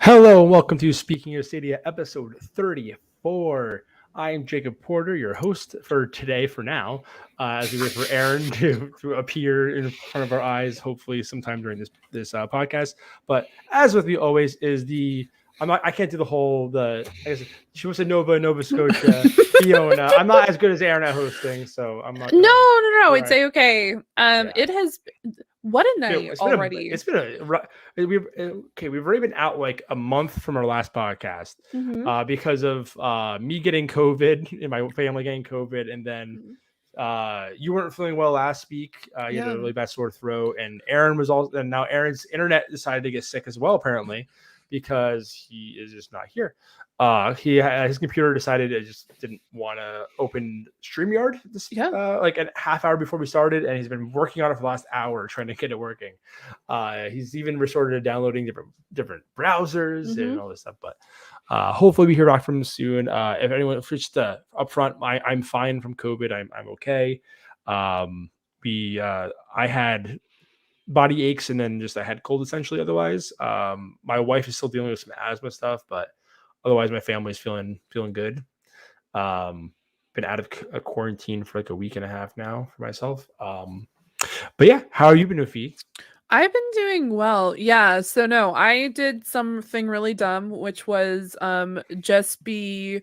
Hello and welcome to Speaking of Stadia, episode 34. I am Jacob Porter, your host for today, for now, as we wait for Aaron to appear in front of our eyes, hopefully sometime during this podcast. But as with me always is I can't do the whole, I guess she was a Nova Scotia, Fiona. I'm not as good as Aaron at hosting, so I'm not. No, it's okay. Yeah. It has. What a night already. We've already been out like a month from our last podcast because of me getting COVID and my family getting COVID. And then you weren't feeling well last week. You had a really bad sore throat. And Aaron was also, and now Aaron's internet decided to get sick as well, apparently, because he is just not here. His computer decided it just didn't want to open StreamYard like a half hour before we started, and he's been working on it for the last hour trying to get it working. He's even resorted to downloading different browsers and all this stuff, but hopefully we hear back from him soon. If anyone, just up front, I'm fine from COVID. I'm okay. I had body aches and then just I had cold essentially. Otherwise, my wife is still dealing with some asthma stuff, but otherwise my family's feeling good. Been out of a quarantine for like a week and a half now for myself. But yeah, how have you been, Ufi? I've been doing well. Yeah. So no, I did something really dumb, which was just be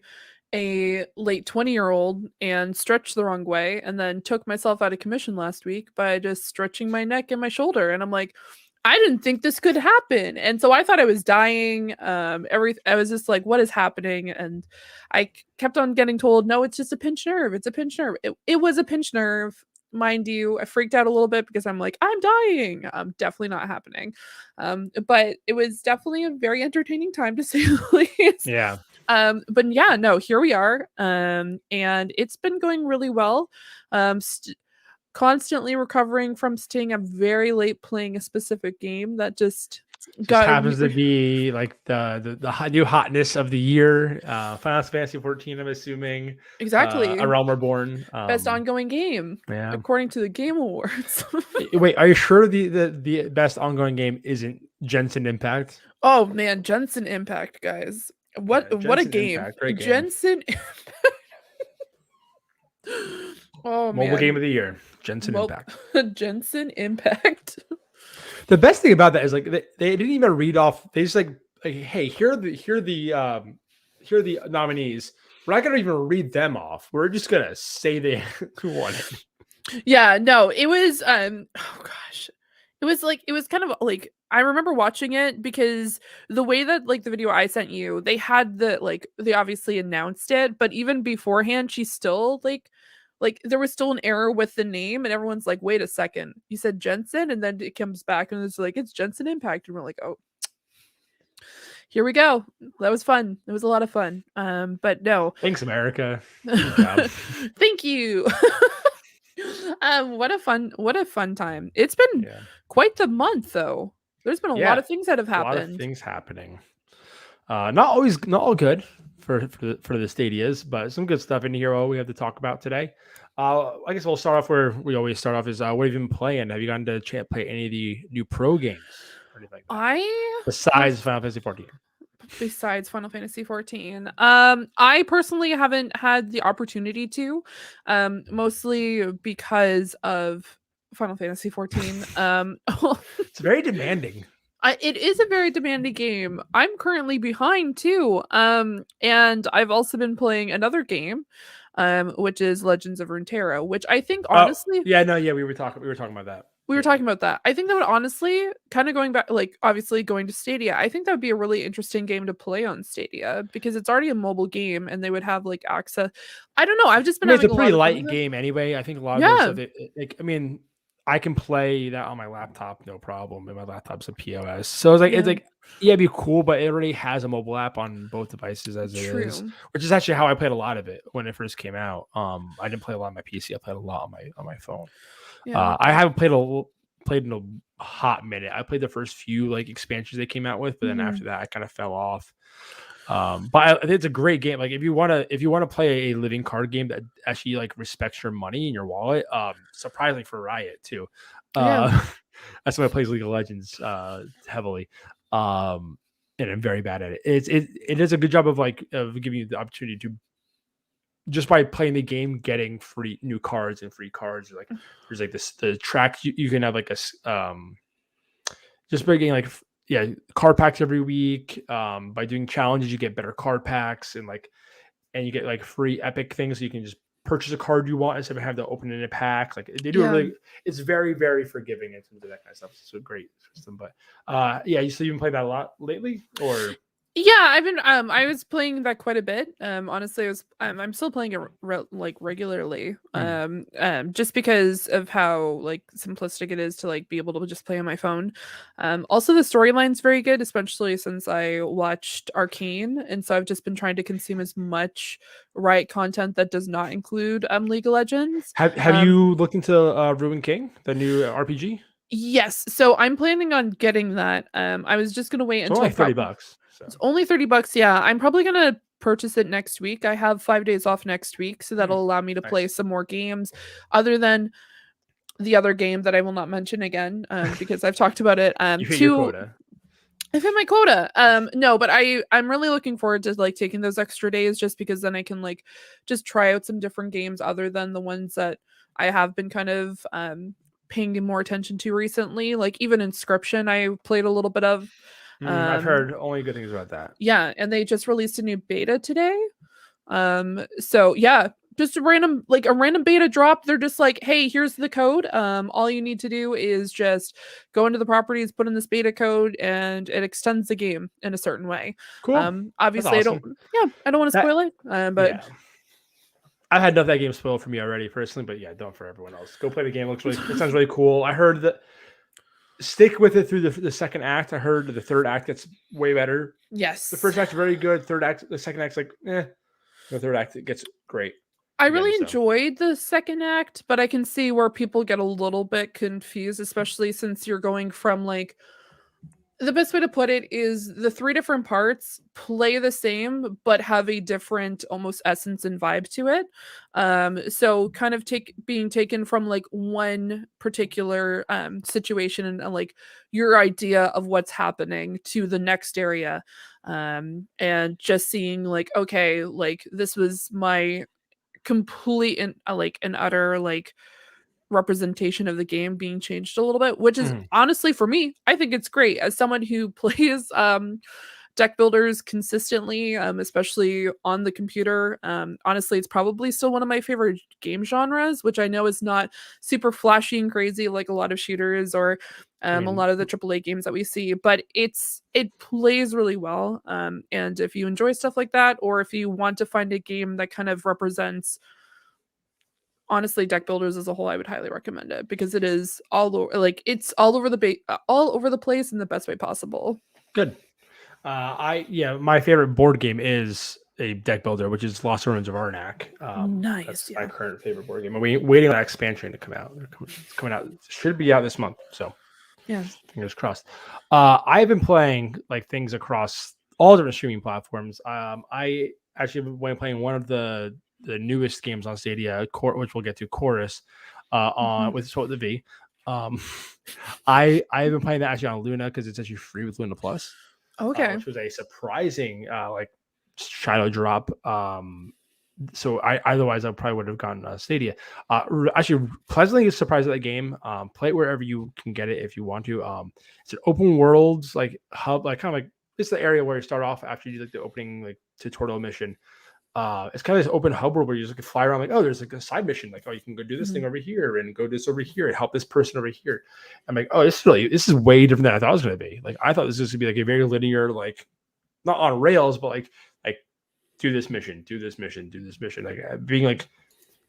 a late 20-year-old and stretched the wrong way, and then took myself out of commission last week by just stretching my neck and my shoulder. And I'm like, I didn't think this could happen. And so I thought I was dying. I was just like, what is happening? And I kept on getting told, no, it's just a pinched nerve. It's a pinched nerve. It was a pinched nerve. Mind you, I freaked out a little bit because I'm like, I'm dying. Definitely not happening. But it was definitely a very entertaining time, to say the least. Yeah. But yeah, no, here we are. And it's been going really well. Constantly recovering from staying up very late playing a specific game that just happens to be like the new hotness of the year. Final Fantasy 14, I'm assuming. Exactly. A Realm Reborn. Best ongoing game, according to the Game Awards. Wait, are you sure the best ongoing game isn't Genshin Impact? Oh man, Genshin Impact, guys. What a game. Impact, great game. Genshin Impact. Oh man. Mobile game of the year. Genshin Impact. Genshin Impact. The best thing about that is like they didn't even read off. They just like hey, here are the nominees. We're not gonna even read them off. We're just gonna say they won it. Yeah, no, it was oh gosh. It was kind of like, I remember watching it because the way that like the video I sent you, they had they obviously announced it, but even beforehand, she still like there was still an error with the name, and everyone's like, wait a second, you said Jensen, and then it comes back and it's like, it's Genshin Impact, and we're like, oh, here we go. That was fun. It was a lot of fun. But no. Thanks, America. Thank you. What a fun time. It's been quite the month though. There's been a lot of things that have happened. A lot of things happening. Not all good for the Stadias, but some good stuff in here we have to talk about today. I guess we'll start off where we always start off, is what have you been playing? Have you gotten to play any of the new pro games or anything? Besides Final Fantasy 14. Besides Final Fantasy 14. I personally haven't had the opportunity to, mostly because of Final Fantasy 14. It's very demanding. It is a very demanding game. I'm currently behind too. And I've also been playing another game, which is Legends of Runeterra, which I think honestly, we were talking about that. We were talking about that. I think that would honestly, kind of going back, like obviously going to Stadia, I think that would be a really interesting game to play on Stadia because it's already a mobile game and they would have like access. I don't know. I've just been having it's a pretty light game anyway. I think a lot of those stuff, I can play that on my laptop, no problem. And my laptop's a POS. So it's like Yeah, it'd be cool, but it already has a mobile app on both devices as it is, True. which is actually how I played a lot of it when it first came out. I didn't play a lot on my PC. I played a lot on my phone. Yeah. I haven't played in a hot minute. I played the first few like expansions they came out with, but then after that, I kind of fell off. But I think it's a great game. Like if you wanna play a living card game that actually like respects your money and your wallet, surprisingly for Riot too. Yeah. That's why I plays League of Legends heavily. And I'm very bad at it. It does a good job of giving you the opportunity to just by playing the game, getting free new cards and free cards. Like there's like the track you can have like just by getting card packs every week. By doing challenges, you get better card packs and you get like free epic things. So you can just purchase a card you want instead of having to open it in a pack. Like they do it's very, very forgiving in terms of that kind of stuff. It's a great system. But so you've been playing that a lot lately, or Yeah, I've been I was playing that quite a bit. Honestly, I'm still playing it like regularly. Just because of how like simplistic it is to like be able to just play on my phone. Also the storyline's very good, especially since I watched Arcane, and so I've just been trying to consume as much Riot content that does not include League of Legends. have you looked into Ruin King, the new RPG? Yes, so I'm planning on getting that. I was just gonna wait It's until only $30. So it's only $30. Yeah, I'm probably gonna purchase it next week. I have 5 days off next week, so that'll allow me to play nice. some more games, other than the other game that I will not mention again, because I've talked about it. You hit your quota. I've hit my quota. No, but I'm really looking forward to like taking those extra days, just because then I can like just try out some different games other than the ones that I have been kind of paying more attention to recently. Like even Inscription, I played a little bit of. I've heard only good things about that. Yeah, and they just released a new beta today. So yeah, just a random beta drop. They're just like, hey, here's the code. All you need to do is just go into the properties, put in this beta code, and it extends the game in a certain way. Cool. Obviously Awesome. I don't want to spoil it. But yeah. I've had enough of that game spoiled for me already, personally, but yeah, don't for everyone else. Go play the game. It sounds really cool. I heard that stick with it through the second act. I heard the third act gets way better. Yes. The first act's very good. The second act's like, eh. The third act, it gets great. I really enjoyed the second act, but I can see where people get a little bit confused, especially since you're going from like, the best way to put it is the three different parts play the same but have a different almost essence and vibe to it. So kind of being taken from like one particular situation and like your idea of what's happening to the next area, and just seeing like, okay, like this was my complete and like an utter like representation of the game being changed a little bit, which is honestly, for me, I think it's great as someone who plays deck builders consistently, especially on the computer. Honestly, it's probably still one of my favorite game genres, which I know is not super flashy and crazy like a lot of shooters or a lot of the AAA games that we see, but it plays really well. And if you enjoy stuff like that, or if you want to find a game that kind of represents, honestly, deck builders as a whole, I would highly recommend it, because it is all over, like it's all over the place in the best way possible. Good. My favorite board game is a deck builder, which is Lost Ruins of Arnak. Nice. That's my current favorite board game. I'm waiting on that expansion to come out. It's coming out. It should be out this month. So yeah, fingers crossed. I've been playing like things across all different streaming platforms. I actually been playing one of the newest games on Stadia, which we'll get to, Chorus, with the V. I've been playing that actually on Luna because it's actually free with Luna Plus. Okay. Which was a surprising shadow drop. So otherwise I probably would have gotten Stadia. Actually, pleasantly surprised at that game. Play it wherever you can get it if you want to. It's an open world like hub, like kind of like it's the area where you start off after you do like the opening like tutorial mission. It's kind of this open hub where you just like fly around, like, oh, there's like a side mission, like, oh, you can go do this thing over here and go do this over here and help this person over here. I'm like, oh, this is way different than I thought it was going to be. Like, I thought this was going to be like a very linear, like not on rails, but like do this mission, like being like,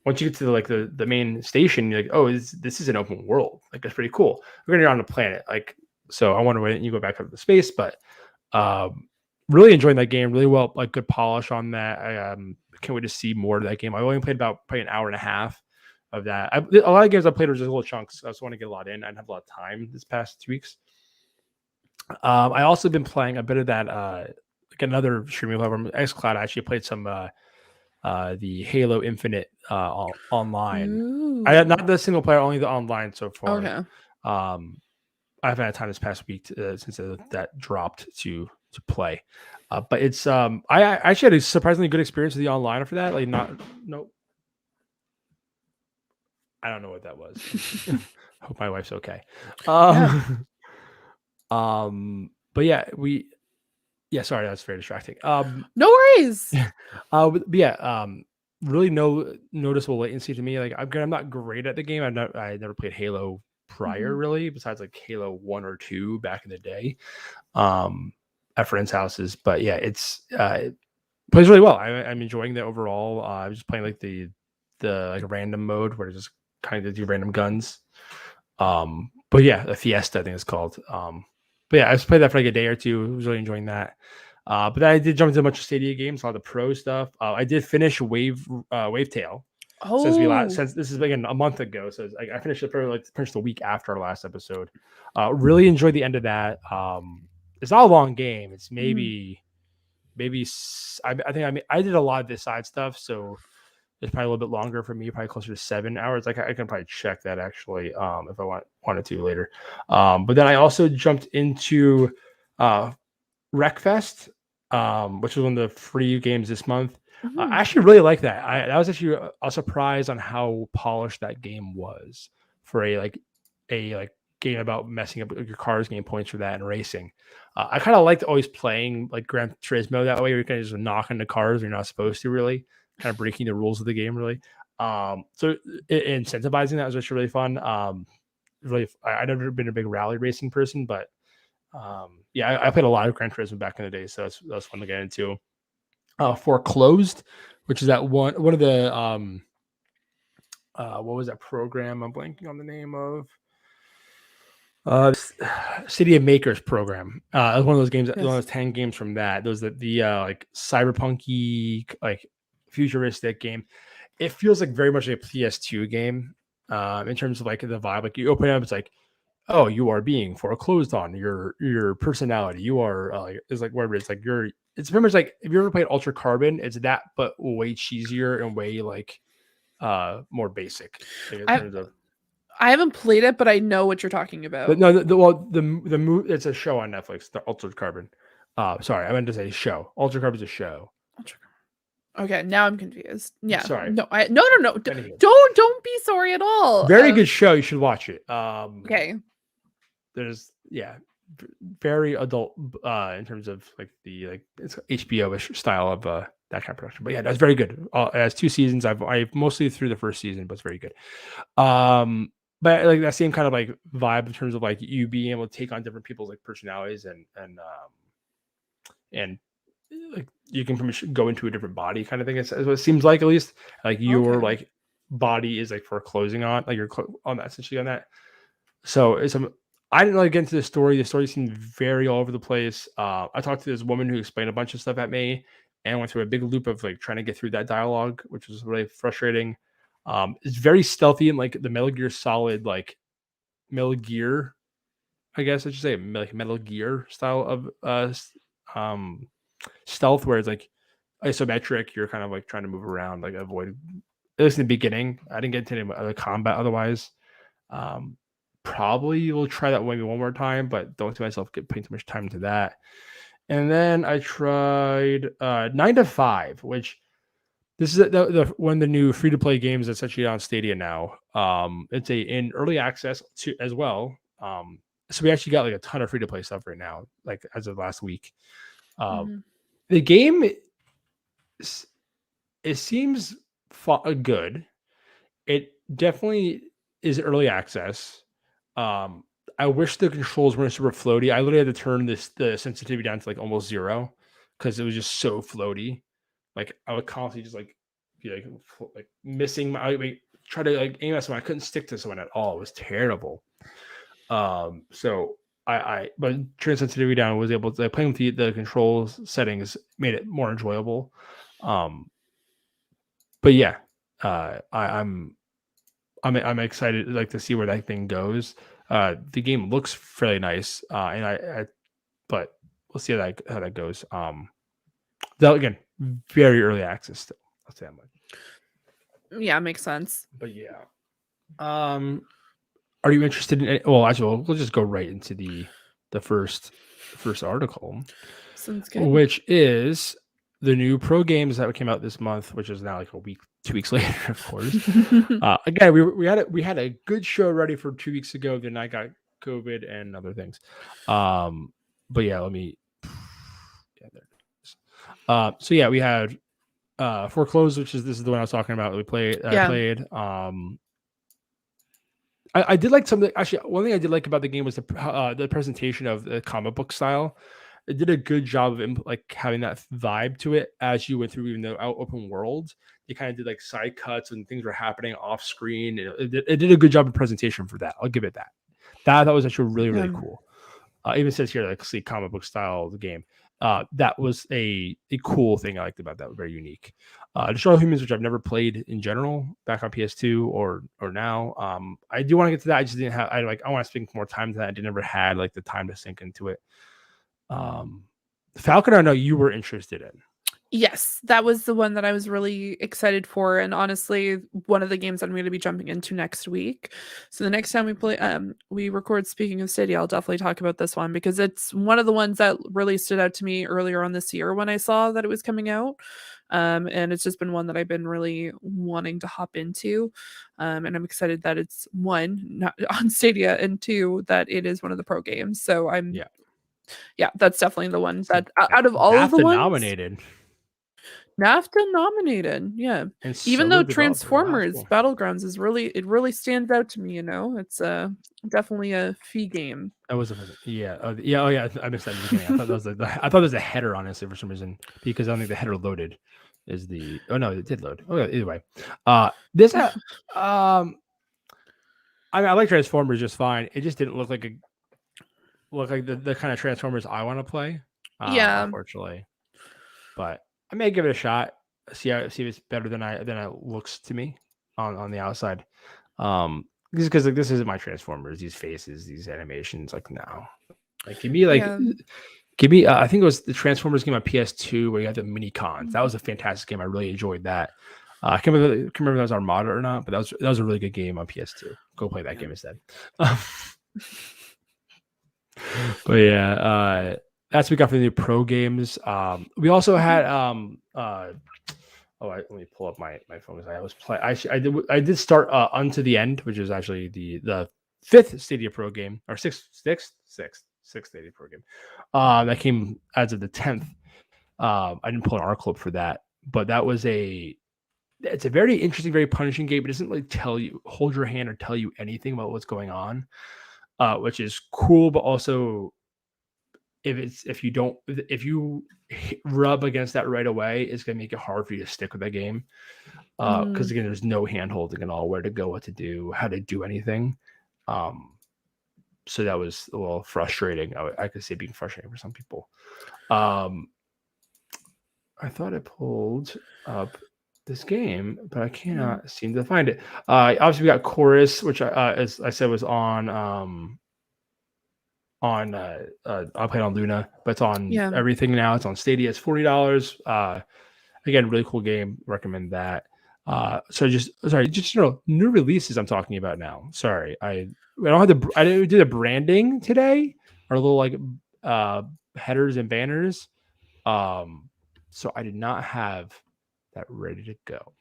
once you get to the main station, you're like, oh, this is an open world. Like, that's pretty cool. We're going to be on a planet. Like, So I want to wait and you go back up to the space, but really enjoying that game. Really well, like good polish on that. I can't wait to see more of that game. I only played about probably an hour and a half of that. A lot of games I played were just little chunks. I just want to get a lot in. I didn't have a lot of time this past 2 weeks. I also been playing a bit of that like another streaming platform, xCloud. I actually played some the Halo Infinite online. I not the single player, only the online so far. Okay. I haven't had time this past week since that dropped to play. But it's I actually had a surprisingly good experience with the online for that. Like I don't know what that was. Hope my wife's okay. But yeah, sorry, that's very distracting. No worries. But yeah, really no noticeable latency latencycy to me. Like I'm not great at the game. I never played Halo prior, really, besides like Halo 1 or 2 back in the day. At friends' houses. But yeah, it plays really well. I'm enjoying the overall. I'm just playing like the like random mode where it's just kind of do random guns. But yeah, the Fiesta I think it's called. But yeah, I just played that for like a day or two. I was really enjoying that. But then I did jump into a bunch of Stadia games, a lot of the pro stuff. I did finish Wavetail. Since this is again a month ago, so I finished it finished the week after our last episode. Really enjoyed the end of that. It's not a long game. It's maybe I did a lot of this side stuff, so it's probably a little bit longer for me, probably closer to 7 hours. Like I can probably check that actually if I wanted to later. But then I also jumped into Wreckfest, which was one of the free games this month. I actually really like that. That was actually a surprise on how polished that game was for a game about messing up your cars, getting points for that, and racing. I kind of liked always playing like Gran Turismo that way, where you can just knock into cars you're not supposed to, really kind of breaking the rules of the game, really. So incentivizing that was actually really fun. Really, I've never been a big rally racing person, but yeah, I played a lot of Gran Turismo back in the day, so that was fun to get into. Foreclosed, which is that one of the what was that program? I'm blanking on the name of. City of Makers program. It was one of those games, one of those 10 games from that. Those the like cyberpunky, like futuristic game. It feels like very much like a PS2 game in terms of like the vibe. Like you open it up, it's like, oh, you are being foreclosed on. Your personality. You are it's like whatever it's like. It's pretty much like if you ever played Ultra Carbon, it's that but way cheesier and way like more basic in terms of. I haven't played it, but I know what you're talking about. But no, the movie, it's a show on Netflix, the Altered Carbon. Sorry, I meant to say show. Altered Carbon is a show. Okay, now I'm confused. Yeah, sorry. No. Don't be sorry at all. Very good show. You should watch it. Okay. There's very adult in terms of like it's HBO-ish style of that kind of production. But yeah, that's very good. It has 2 seasons. I've mostly through the first season, but it's very good. But like that same kind of like vibe in terms of like you being able to take on different people's like personalities and like you can pretty much go into a different body kind of thing. Is what it seems like, at least like your like body is like foreclosing on like you're on that essentially on that. So I didn't really get into the story. The story seemed very all over the place. I talked to this woman who explained a bunch of stuff at me and went through a big loop of like trying to get through that dialogue, which was really frustrating. It's very stealthy and like the Metal Gear Solid, like Metal Gear, I guess I should say, like Metal Gear style of stealth, where it's like isometric. You're kind of like trying to move around, like avoid. At least in the beginning, I didn't get into any other combat otherwise. Probably will try that maybe one more time, but don't see myself putting too much time into that. And then I tried 9 to 5, which this is one of the new free to play games that's actually on Stadia now. It's in early access as well. So we actually got like a ton of free to play stuff right now, like as of last week. The game, it seems good. It definitely is early access. I wish the controls weren't super floaty. I literally had to turn the sensitivity down to like almost 0 because it was just so floaty. Like I would constantly just like be like missing my try to like aim at someone. I couldn't stick to someone at all. It was terrible. So but turning sensitivity down was able to playing with the controls settings made it more enjoyable. But yeah, I'm excited like to see where that thing goes. The game looks fairly nice, and but we'll see how that goes. That again, very early access still. I'll say that much. Yeah, makes sense. But yeah, are you interested in? Well, actually, we'll just go right into the first article, Sounds good. which is the new pro games that came out this month, which is now like 2 weeks later, of course. Again, we had a good show ready for 2 weeks ago. Then I got COVID and other things. But yeah, let me. Yeah, there it is. So yeah, we had Foreclosed, this is the one I was talking about. I played. I did like something. Actually, one thing I did like about the game was the presentation of the comic book style. It did a good job of like having that vibe to it as you went through even the open world. You kind of did like side cuts and things were happening off screen. It did a good job of presentation for that. I'll give it that. That was actually really cool. Even says here like see comic book style of the game. That was a cool thing I liked about that. Very unique. Destroy Humans, which I've never played in general, back on PS2 or now. I do want to get to that. I just didn't have. I want to spend more time to that. I never had like the time to sink into it. Falcon, I know you were interested in. Yes, that was the one that I was really excited for, and honestly, one of the games I'm going to be jumping into next week. So the next time we record, speaking of Stadia, I'll definitely talk about this one because it's one of the ones that really stood out to me earlier on this year when I saw that it was coming out. And it's just been one that I've been really wanting to hop into. And I'm excited that it's one, not on Stadia, and two, that it is one of the pro games. So yeah, that's definitely the one that out of all of the ones nominated. NAFTA nominated, yeah. And even though Transformers Battlegrounds is really stands out to me, it's definitely a fee game. That was I missed that in the beginning. I thought that was a header, honestly, for some reason, because I don't think the header loaded. Is the it did load. Oh yeah, either way. This I like Transformers just fine. It just didn't look like the kind of Transformers I want to play. Yeah, unfortunately. But I may give it a shot. See if it's better than it looks to me on the outside. Because like this isn't my Transformers. These faces, these animations, like no. Like give me I think it was the Transformers game on PS2 where you had the mini cons. That was a fantastic game. I really enjoyed that. I can't remember if that was Armada or not, but that was a really good game on PS2. Go play that game instead. But yeah, that's what we got for the new pro games. We also had let me pull up my phone. I did start Unto the End, which is actually the fifth Stadia Pro game, or sixth Stadia Pro game. That came as of the 10th. I didn't pull an article for that, but that was it's a very interesting, very punishing game. It doesn't really hold your hand or tell you anything about what's going on, which is cool, but also if you rub against that right away, it's going to make it hard for you to stick with that game. Because again, there's no hand holding at all, where to go, what to do, how to do anything. So that was a little frustrating. I could say being frustrating for some people. I thought I pulled up this game, but I cannot seem to find it. Obviously we got Chorus, which as I said was on I played on Luna, but it's on everything now. It's on Stadia. It's $40. Again, really cool game. Recommend that. Just new releases I'm talking about now. Sorry, I didn't do the branding today. Our little headers and banners. So I did not have that ready to go.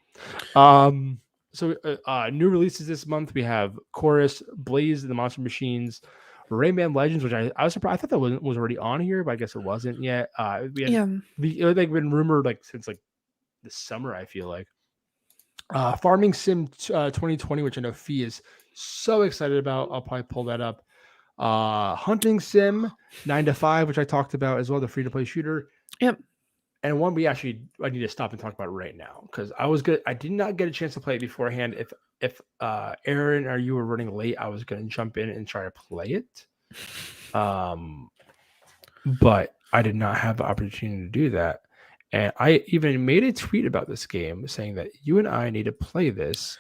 New releases this month, we have Chorus, Blaze, the Monster Machines, Rayman Legends, which I was surprised. I thought that was already on here, but I guess it wasn't yet. It had been rumored since the summer, I feel like. Farming Sim 2020, which I know Fee is so excited about. I'll probably pull that up. Hunting Sim 9 to 5, which I talked about as well, the free-to-play shooter. Yep. And one I need to stop and talk about right now, because I did not get a chance to play it beforehand. If Aaron or you were running late, I was going to jump in and try to play it. But I did not have the opportunity to do that. And I even made a tweet about this game saying that you and I need to play this.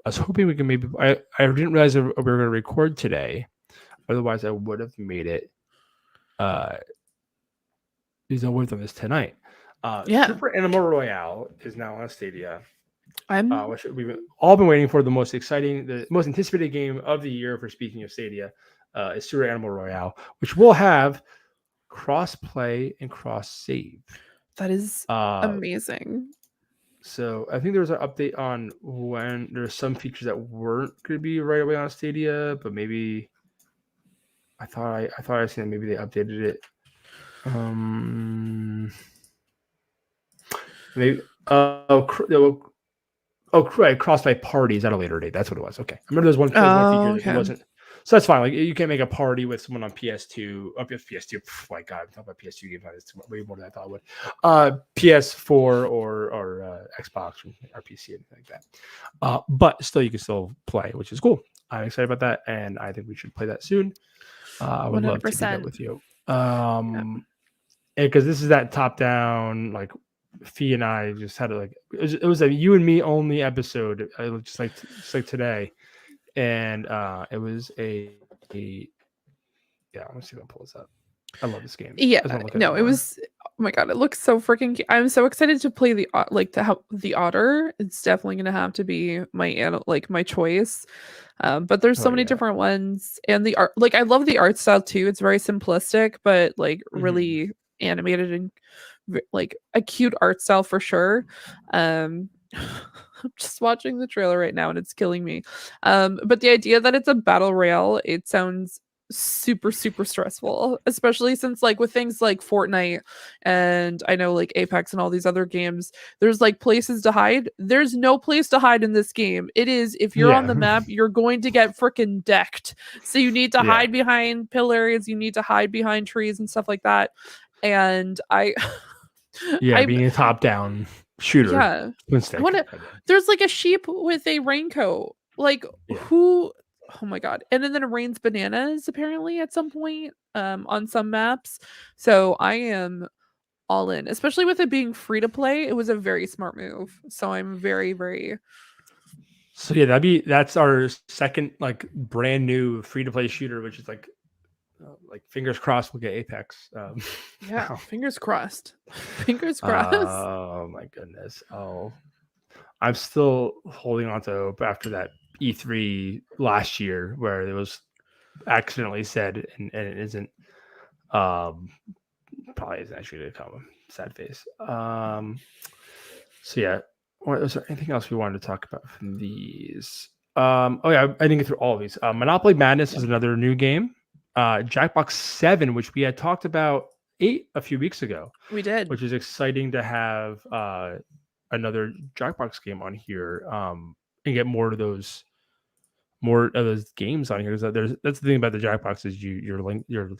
I was hoping we can maybe. I didn't realize we were going to record today. Otherwise, I would have made it. There's no words on this tonight. Yeah. Super Animal Royale is now on Stadia, I'm which we've all been waiting for. The most exciting, the most anticipated game of the year for speaking of Stadia is Super Animal Royale, which will have cross play and cross save. that is amazing. So I think there was an update on when there's some features that weren't going to be right away on Stadia, but maybe I thought I seen that maybe they updated it. Maybe right, cross by parties at a later date. That's what it was. Okay, I remember there's one feature that wasn't. So that's fine. Like you can't make a party with someone on PS2. PS2. My God, I'm talking about PS2 games. It's way more than I thought it would. PS4 or Xbox or PC, anything like that. But still, you can still play, which is cool. I'm excited about that, and I think we should play that soon. I would 100%. Love to do that with you. Because this is that top-down, like Fee and I just had it was a you and me only episode, just like today. And it was a let's see if I pull this up. I love this game. Yeah, no, it was. Oh my God, it looks so freaking cute. I'm so excited to play the otter. It's definitely gonna have to be my choice. But there's so many different ones, and the art. Like I love the art style too. It's very simplistic, but like really animated and like a cute art style for sure. I'm just watching the trailer right now and it's killing me. But the idea that it's a battle royale, it sounds super stressful, especially since like with things like Fortnite and I know like Apex and all these other games, there's like places to hide. There's no place to hide in this game. It is, if you're on the map, you're going to get freaking decked. So you need to hide behind pillars, you need to hide behind trees and stuff like that. And being a top-down shooter. Yeah, there's like a sheep with a raincoat. Like who? Oh my God! And then it rains bananas apparently at some point on some maps. So I am all in, especially with it being free to play. It was a very smart move. So I'm very. So yeah, that's our second like brand new free to play shooter, which is like fingers crossed we'll get Apex. Fingers crossed. Fingers crossed. Oh my goodness. Oh, I'm still holding on to hope after that E3 last year where it was accidentally said and it isn't. Probably isn't actually going to come. Sad face. So yeah, was there anything else we wanted to talk about from these? I didn't get through all of these. Monopoly Madness is another new game. Jackbox 7, which we had talked about a few weeks ago. We did. Which is exciting to have another Jackbox game on here and get more of those games on here. Because that's the thing about the Jackbox is you're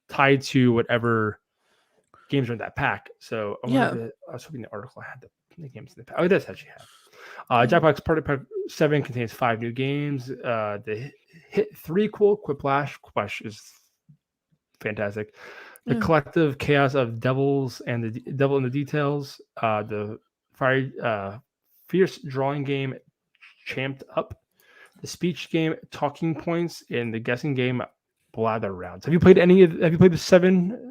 tied to whatever games are in that pack. So I was hoping the article had the games in the pack. Oh, it does actually have. Jackbox Party Pack 7 contains 5 new games. The Hit 3 Quiplash is fantastic. The collective chaos of devils and the devil in the details. The fierce drawing game Champed Up. The speech game Talking Points and the guessing game Blather Rounds. Have you played the 7?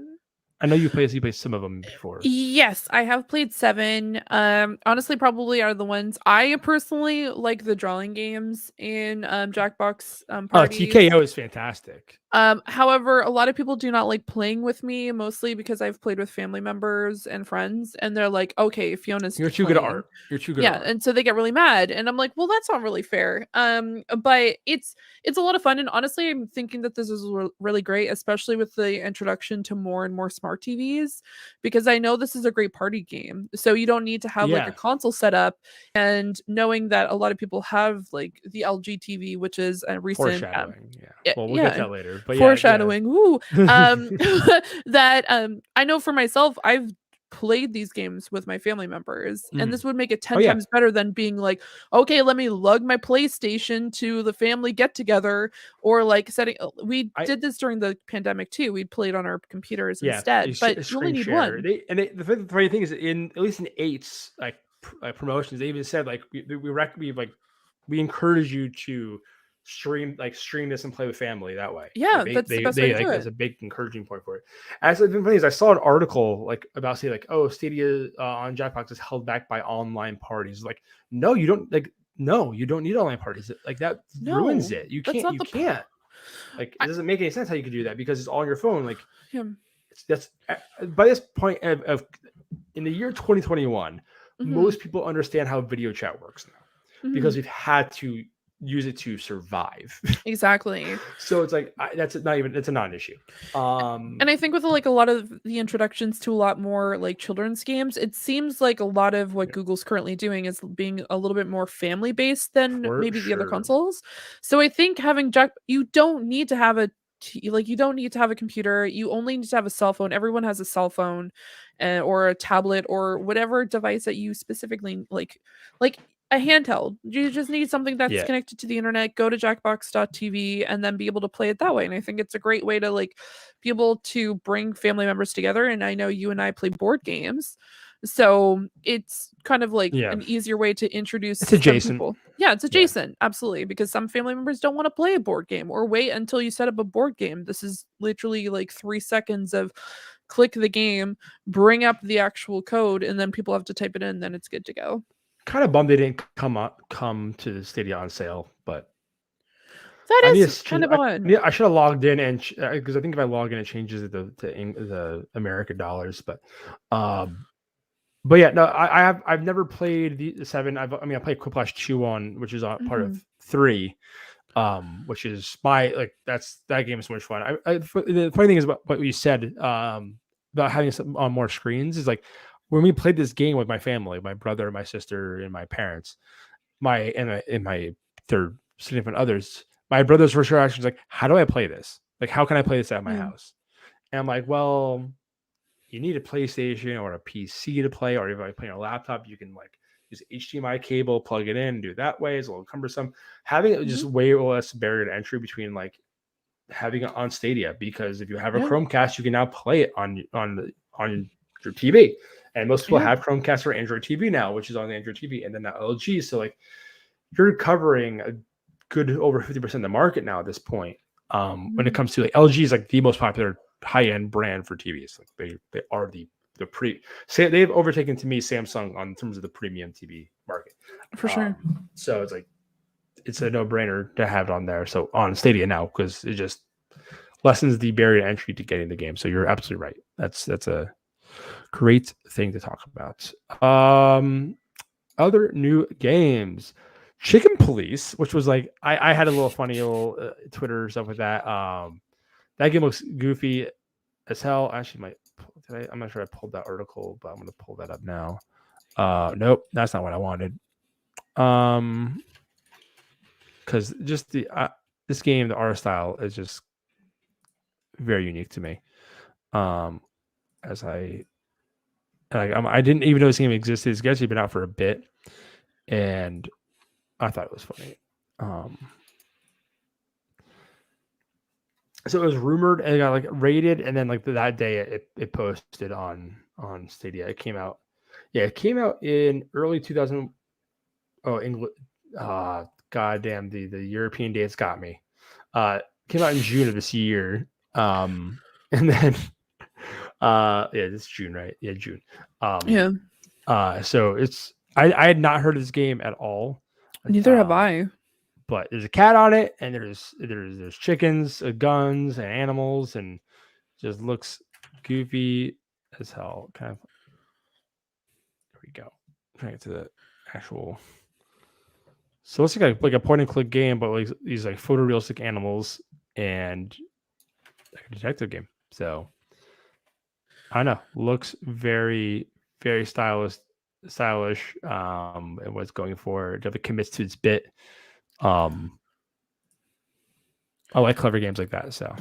I know you played some of them before. Yes, I have played 7. Honestly, probably are the ones I personally like the drawing games in Jackbox parties. TKO is fantastic. However, a lot of people do not like playing with me, mostly because I've played with family members and friends, and they're like, "Okay, Fiona's you're too good at art. You're too good." Yeah, at art. And so they get really mad, and I'm like, "Well, that's not really fair." But it's a lot of fun, and honestly, I'm thinking that this is really great, especially with the introduction to more and more smart TVs, because I know this is a great party game. So you don't need to have like a console set up, and knowing that a lot of people have like the LG TV, which is a recent we'll get to that later. But foreshadowing. Ooh. That I know for myself, I've played these games with my family members, and this would make it 10 Oh, yeah. times better than being like, okay, let me lug my PlayStation to the family get together, or like setting. We did this during the pandemic too. We played on our computers Yeah, instead, but you only screen need share. one. The funny thing is, in at least in eights like promotions, they even said like we encourage you to stream this and play with family that way. Yeah, Like that's the best way to like do that's it. a big encouraging point for it. Actually, the funny is, I saw an article like about say like, oh, Stadia on Jackbox is held back by online parties. Like, no, you don't need online parties. Like that ruins No, it. You that's can't not the like it doesn't make any sense how you could do that because it's all on your phone. Like Yeah. that's by this point of in the year 2021, most people understand how video chat works now because we've had to use it to survive. Exactly. So it's like it's a non-issue. And I think with like a lot of the introductions to a lot more like children's games, it seems like a lot of what Google's currently doing is being a little bit more family based than For maybe the other sure. consoles. So I think having you don't need to have you don't need to have a computer. You only need to have a cell phone. Everyone has a cell phone, or a tablet or whatever device that you specifically like a handheld. You just need something that's connected to the internet, go to jackbox.tv and then be able to play it that way. And I think it's a great way to like be able to bring family members together. And I know you and I play board games. So it's kind of like an easier way to introduce it's adjacent. People. Yeah, it's adjacent. Absolutely. Because some family members don't want to play a board game or wait until you set up a board game. This is literally like 3 seconds of click the game, bring up the actual code, and then people have to type it in, then it's good to go. Kind of bummed they didn't come to the Stadia on sale, but that is kind of odd. I should have logged in and because I think if I log in, it changes the American dollars. But yeah, no, I've never played the 7. I played Quiplash 2 on, which is part of 3, which is that game is so much fun. The funny thing is about what you said about having some on more screens is like when we played this game with my family, my brother, my sister, and my parents, and my third significant others. My brother's first reaction is like, "How do I play this? Like, how can I play this at my house?" And I'm like, "Well, you need a PlayStation or a PC to play, or if I play on a laptop, you can like use HDMI cable, plug it in, do it that way. It's a little cumbersome. Having it just way less barrier to entry between like having it on Stadia, because if you have a Chromecast, you can now play it on your TV. And most people have Chromecast or Android TV now, which is on the Android TV, and then now LG. So like you're covering a good over 50% of the market now at this point. When it comes to like LG is like the most popular high-end brand for TVs. Like they are they've overtaken to me Samsung on terms of the premium TV market. For sure. So it's like it's a no-brainer to have it on there. So on Stadia now, because it just lessens the barrier to entry to getting the game. So you're absolutely right. That's a great thing to talk about. Other new games. Chicken Police, which was like I had a little funny little Twitter stuff with that. That game looks goofy as hell. Actually, I'm not sure I pulled that article, but I'm gonna pull that up now. Nope, that's not what I wanted. Because just this game, the art style is just very unique to me. As I didn't even know this game existed. It's actually been out for a bit, and I thought it was funny. So it was rumored and it got like rated, and then like that day it posted on Stadia. It came out. Yeah, it came out in early 2000. Oh, England. Goddamn, the European dates got me. Came out in June of this year. And then it's June, right? Yeah, June. So it's I had not heard of this game at all. Neither have I. But there's a cat on it, and there's chickens, guns, and animals, and just looks goofy as hell. Kind of. There we go. I'm trying to get to the actual. So it's like a point and click game, but like these like photorealistic animals and like a detective game. So I don't know. Looks very, very stylish. And what it's going for. It definitely commits to its bit. I like clever games like that. So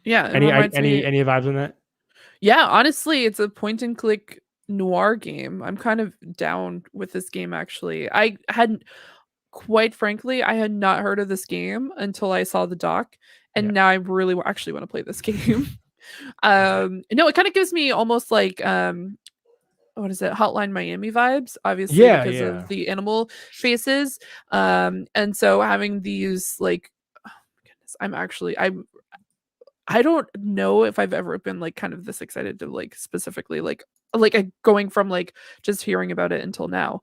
yeah, any vibes on that? Yeah, honestly, it's a point and click noir game. I'm kind of down with this game actually. I hadn't quite frankly, I had not heard of this game until I saw the doc, and now I really actually want to play this game. No, it kind of gives me almost like what is it, Hotline Miami vibes, obviously because of the animal faces. And so having these like, oh my goodness, I don't know if I've ever been like kind of this excited to like specifically like going from like just hearing about it until now.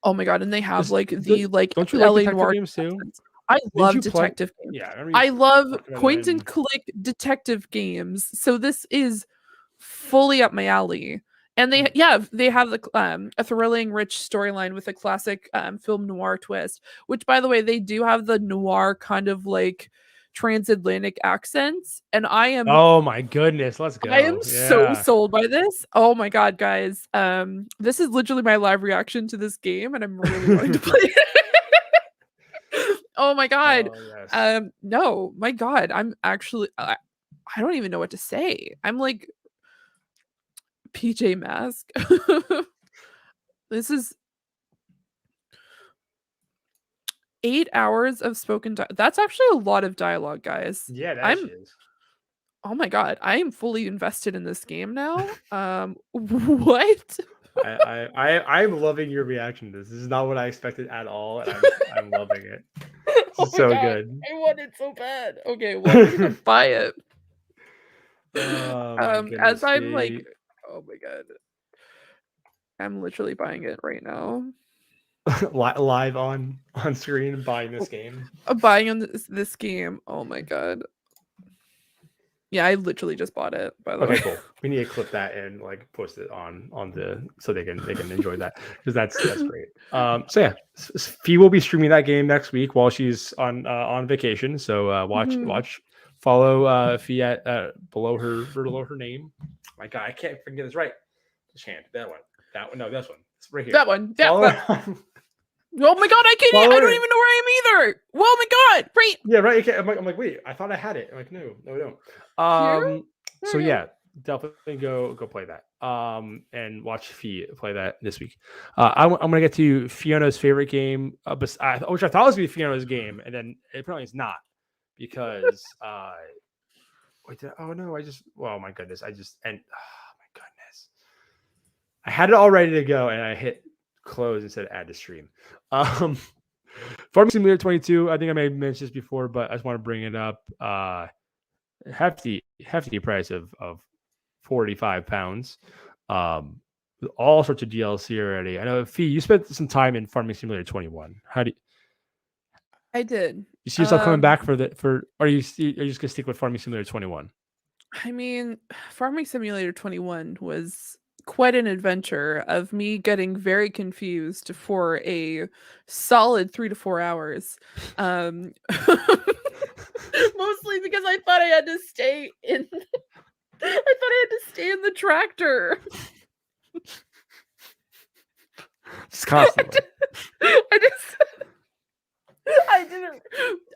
Oh my god, and they have like the like don't you like LA detective noir games too? accents. I love detective games. Yeah, I love point and and click detective games. So this is fully up my alley. And they have the a thrilling, rich storyline with a classic film noir twist. Which, by the way, they do have the noir kind of like transatlantic accents, and oh my goodness, let's go. I am so sold by this. Oh my god, guys. This is literally my live reaction to this game, and I'm really wanting to play it. Oh my god. Yes. No, my god. I'm actually I don't even know what to say. I'm like PJ Mask. This is 8 hours of spoken that's actually a lot of dialogue, guys. Yeah, that is. Oh my god, I am fully invested in this game now. What? I'm loving your reaction to this. This is not what I expected at all, and I'm loving it. Oh It's so god, good. I want it so bad. Okay, well, I'm gonna buy it. Oh my goodness, As I'm like, oh my god, I'm literally buying it right now. live on screen, buying this game. Buying on this game. Oh my god. Yeah, I literally just bought it. By the way. Okay, cool. We need to clip that and like post it on the so they can enjoy that because that's great. So yeah, Fee will be streaming that game next week while she's on vacation. So watch, follow Fee at below her name. My God, I can't forget this right. Chant that one. No, this one. It's right here. That one. Oh my god, I can't. I don't even know where I am either. Oh my god, right? Yeah, right. I'm like, wait, I thought I had it. I'm like, no, we don't. So yeah, definitely go play that. And watch Fee play that this week. I'm gonna get to Fiona's favorite game, which I thought was gonna be Fiona's game, and then apparently it's not because oh my goodness, oh my goodness, I had it all ready to go, and I hit close and said add to stream. Farming Simulator 22, I think I may have mentioned this before, but I just want to bring it up. Hefty price of £45. All sorts of DLC already. I know, Fee, you spent some time in Farming Simulator 21. I did. You see yourself coming back or are you just gonna stick with Farming Simulator 21? I mean, Farming Simulator 21 was quite an adventure of me getting very confused for a solid 3 to 4 hours. Mostly because I thought I had to stay in the tractor. Just constantly.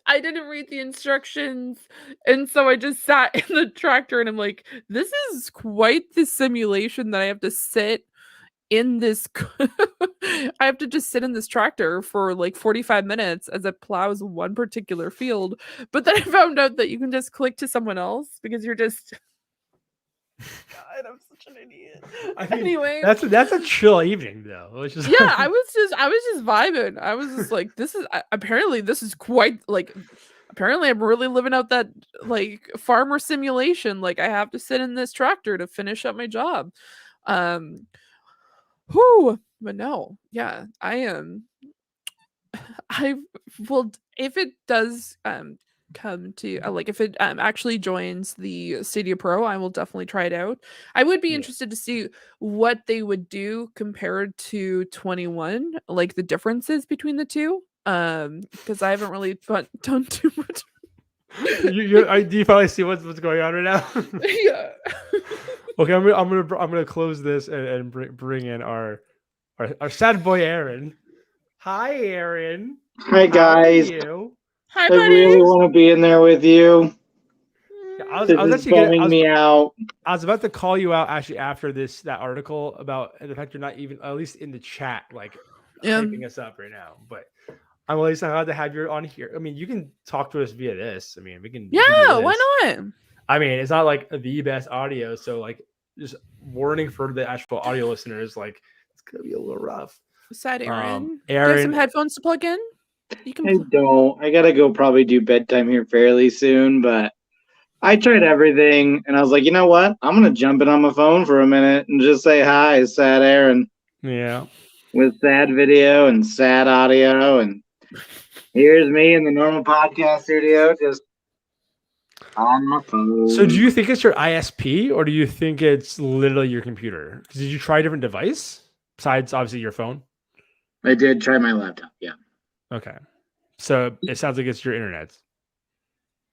I didn't read the instructions, and so I just sat in the tractor, and I'm like, this is quite the simulation that I have to sit in this I have to just sit in this tractor for like 45 minutes as it plows one particular field. But then I found out that you can just click to someone else because you're just God, I'm such an idiot. Anyway, that's a chill evening though. Yeah, I was just vibing. I was just like, this is apparently quite like apparently I'm really living out that like farmer simulation. Like I have to sit in this tractor to finish up my job. But no, yeah, I am. I will if it does come to like if it actually joins the Stadia Pro, I will definitely try it out. I would be interested to see what they would do compared to 21, like the differences between the two. Because I haven't really done too much. Do you probably see what's going on right now? Yeah. Okay, I'm gonna close this and bring in our sad boy Aaron. Hi, Aaron. Hi, guys. Hi, I really want to be in there with you. I was actually bumming me out. I was about to call you out actually after that article about the fact you're not even at least in the chat like hyping us up right now. But I'm at least glad to have you on here. I mean, you can talk to us via this. I mean, we can. Yeah, why not? I mean, it's not like the best audio, so like just warning for the actual audio listeners, like it's gonna be a little rough. Sad, Aaron. Aaron, do you have some headphones to plug in? You can. I don't. I gotta go probably do bedtime here fairly soon, but I tried everything, and I was like, you know what? I'm gonna jump in on my phone for a minute and just say hi, sad Aaron. Yeah. With sad video and sad audio, and here's me in the normal podcast studio, just on my phone. So, do you think it's your ISP, or do you think it's literally your computer? Did you try a different device besides obviously your phone? I did try my laptop. Yeah. Okay. So it sounds like it's your internet.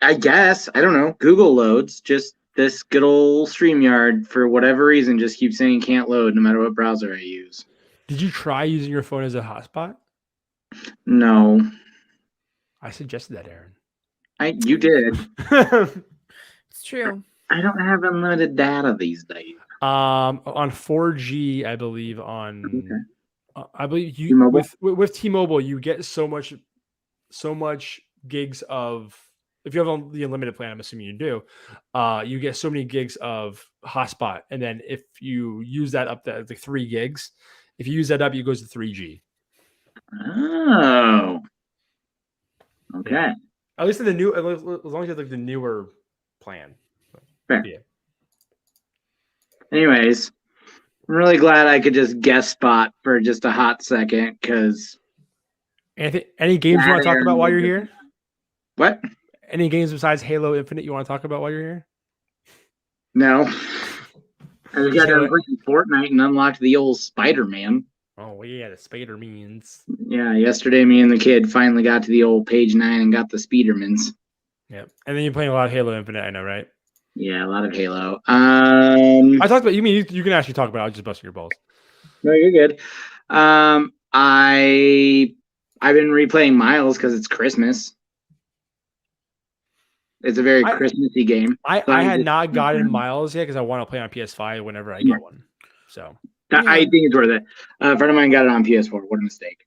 I guess. I don't know. Google loads. Just this good old StreamYard, for whatever reason, just keeps saying can't load no matter what browser I use. Did you try using your phone as a hotspot? No. I suggested that, Aaron. You did. It's true. I don't have unlimited data these days. On 4G, I believe I believe you T-Mobile? with T-Mobile, you get so much gigs of. If you have the unlimited plan, I'm assuming you do. You get so many gigs of hotspot, and then if you use that up to like 3 gigs, if you use that up, it goes to 3G. Oh. Okay. Yeah. At least in the new, as long as you have like the newer plan. Fair. Yeah. Anyways, I'm really glad I could just guest spot for just a hot second, because. Any games you want to talk about while you're here? What? Any games besides Halo Infinite you want to talk about while you're here? No. I just got done playing Fortnite and unlocked the old Spider-Man. Oh, yeah, the Spider-Mans. Yeah, yesterday me and the kid finally got to the old page 9 and got the Spidermans. Yep. And then you're playing a lot of Halo Infinite, I know, right? Yeah, a lot of Halo. I talked about, you mean you can actually talk about it. I was just busting your balls. No, you're good. I've been replaying Miles because it's Christmas. It's a very Christmassy game. I had not gotten Miles yet because I want to play on PS5 whenever I get one. So I think it's worth it. A friend of mine got it on PS4. What a mistake.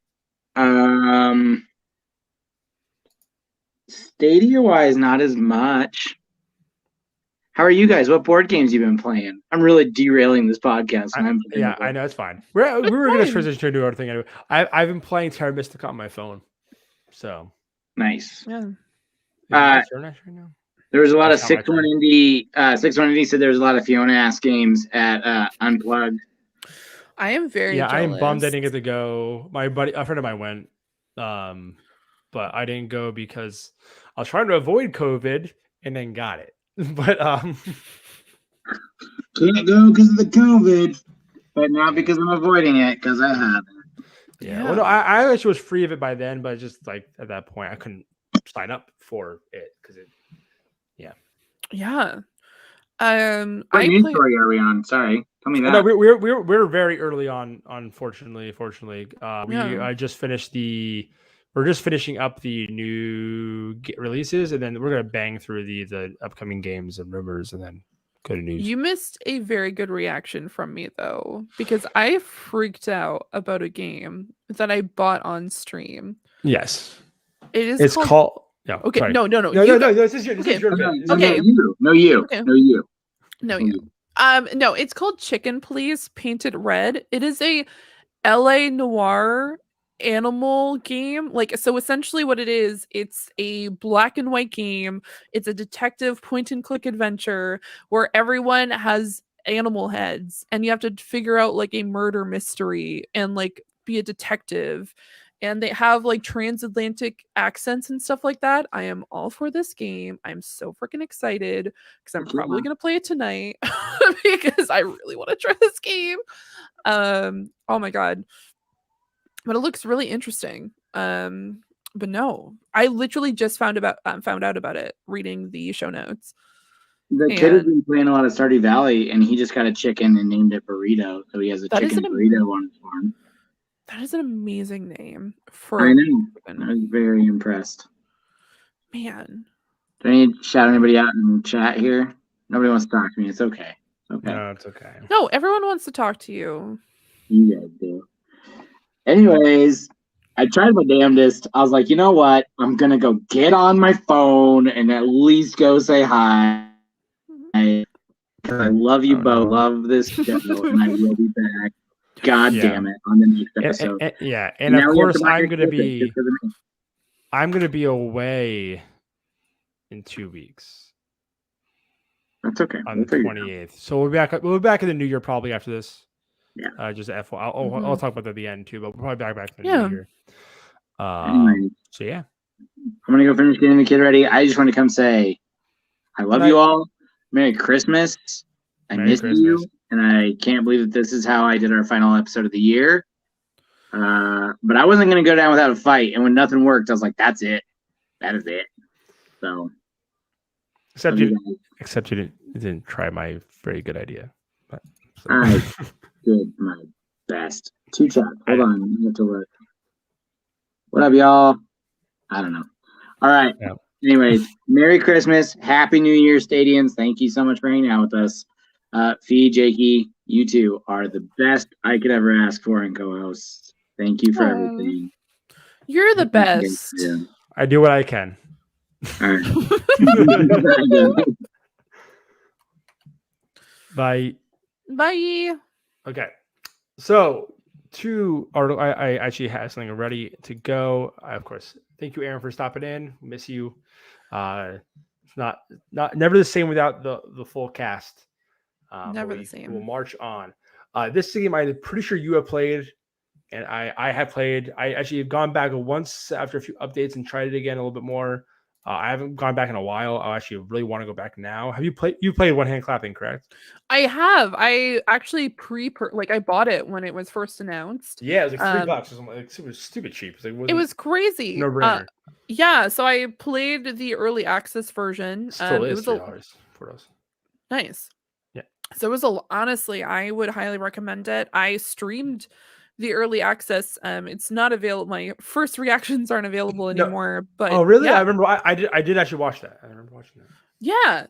Stadia-wise, not as much. How are you guys? What board games you been playing? I'm really derailing this podcast. I know, it's fine. We were going to transition to a new other thing anyway. I've been playing Terra Mystica on my phone. So nice. Yeah. There was a lot of 6-1 Indie. 6-1 Indie said there was a lot of Fiona-ass games at Unplugged. I am very jealous. I am bummed I didn't get to go. My buddy, a friend of mine went, but I didn't go because I was trying to avoid COVID and then got it. But can't go because of the COVID, but not because I'm avoiding it because I have it. Yeah. Well, no, I actually was free of it by then, but just like at that point, I couldn't sign up for it because it. Yeah. Yeah. What news story are we on? Sorry, tell me that. No, we're very early on. Unfortunately, I just finished we're just finishing up the new releases, and then we're gonna bang through the upcoming games and rumors, and then go to news. You missed a very good reaction from me though, because I freaked out about a game that I bought on stream. Yes, it's called. Yeah. Okay. Sorry. No. No. This is your bit. Okay. No, you. No, it's called Chicken Please Painted Red. It is a LA noir animal game. So essentially what it is, it's a black and white game. It's a detective point and click adventure where everyone has animal heads and you have to figure out like a murder mystery and like be a detective. And they have like transatlantic accents and stuff like that. I am all for this game. I'm so freaking excited because I'm probably going to play it tonight because I really want to try this game. Oh my God. But it looks really interesting. But no, I literally just found out about it reading the show notes. The kid has been playing a lot of Stardew Valley and he just got a chicken and named it Burrito. So he has a chicken burrito on his farm. That is an amazing name I know. I was very impressed. Man. Do I need to shout anybody out in chat here? Nobody wants to talk to me. It's okay. Okay. No, it's okay. No, everyone wants to talk to you. You guys do. Anyways, I tried my damnedest. I was like, you know what? I'm gonna go get on my phone and at least go say hi. I love you both. No. Love this show, and I will be back. God damn it! On the next episode. And of course, I'm gonna be away in 2 weeks. That's okay. On the 28th. So we'll be back in the new year probably after this. Yeah. Just FYI. I'll talk about that at the end too, but we'll probably back in the new year. So yeah. I'm gonna go finish getting the kid ready. I just want to come say I love you all. Merry Christmas. I miss you, and I can't believe that this is how I did our final episode of the year. But I wasn't gonna go down without a fight, and when nothing worked, I was like, "That's it. That is it." So, except you didn't try my very good idea. But, so. I did my best. 2 chat. Hold on, I have to look. What up, y'all? I don't know. All right. Yeah. Anyways, Merry Christmas, Happy New Year, Stadians. Thank you so much for hanging out with us. Fee, Jakey, you two are the best I could ever ask for in co-hosts. Thank you for everything. You're the best. I do what I can. All right. Bye. Bye. Okay. So I actually have something ready to go. Of course, thank you, Aaron, for stopping in. Miss you. It's not never the same without the full cast. Never the same. We'll march on. This game I'm pretty sure you have played, and I have played. I actually have gone back once after a few updates and tried it again a little bit more. I haven't gone back in a while. I actually really want to go back now. Have you played? You played One Hand Clapping, correct? I have. I actually I bought it when it was first announced. Yeah, it was like $3. It was stupid cheap. It was crazy. No brainer. Yeah, so I played the early access version. Still is $3 for us. Nice. Yeah. So it was honestly, I would highly recommend it. I streamed the early access. It's not available. My first reactions aren't available anymore. But oh, really? Yeah. I remember. I did actually watch that. I remember watching that. Yeah.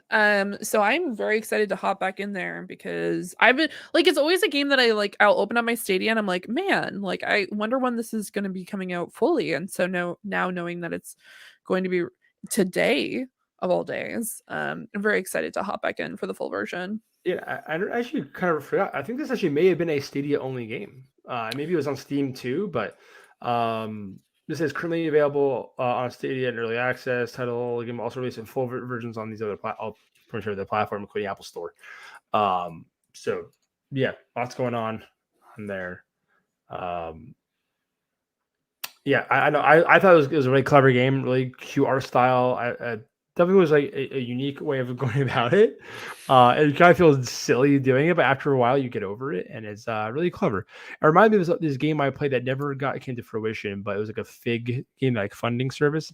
So I'm very excited to hop back in there because I've been it's always a game that I'll open up my Stadia and I'm like, man, I wonder when this is going to be coming out fully. And so now knowing that it's going to be today of all days, I'm very excited to hop back in for the full version. Yeah, I actually kind of forgot. I think this actually may have been a Stadia only game. Maybe it was on Steam too, but this is currently available on Stadia in early access. Title game also released in full versions on these other the platform, including Apple Store. So yeah, lots going on there. Yeah, I know. I thought it was a really clever game, really cute art style. I definitely was a unique way of going about it. It kind of feels silly doing it, but after a while you get over it, and it's really clever. It reminded me of this game I played that never came to fruition, but it was like a Fig game, funding service,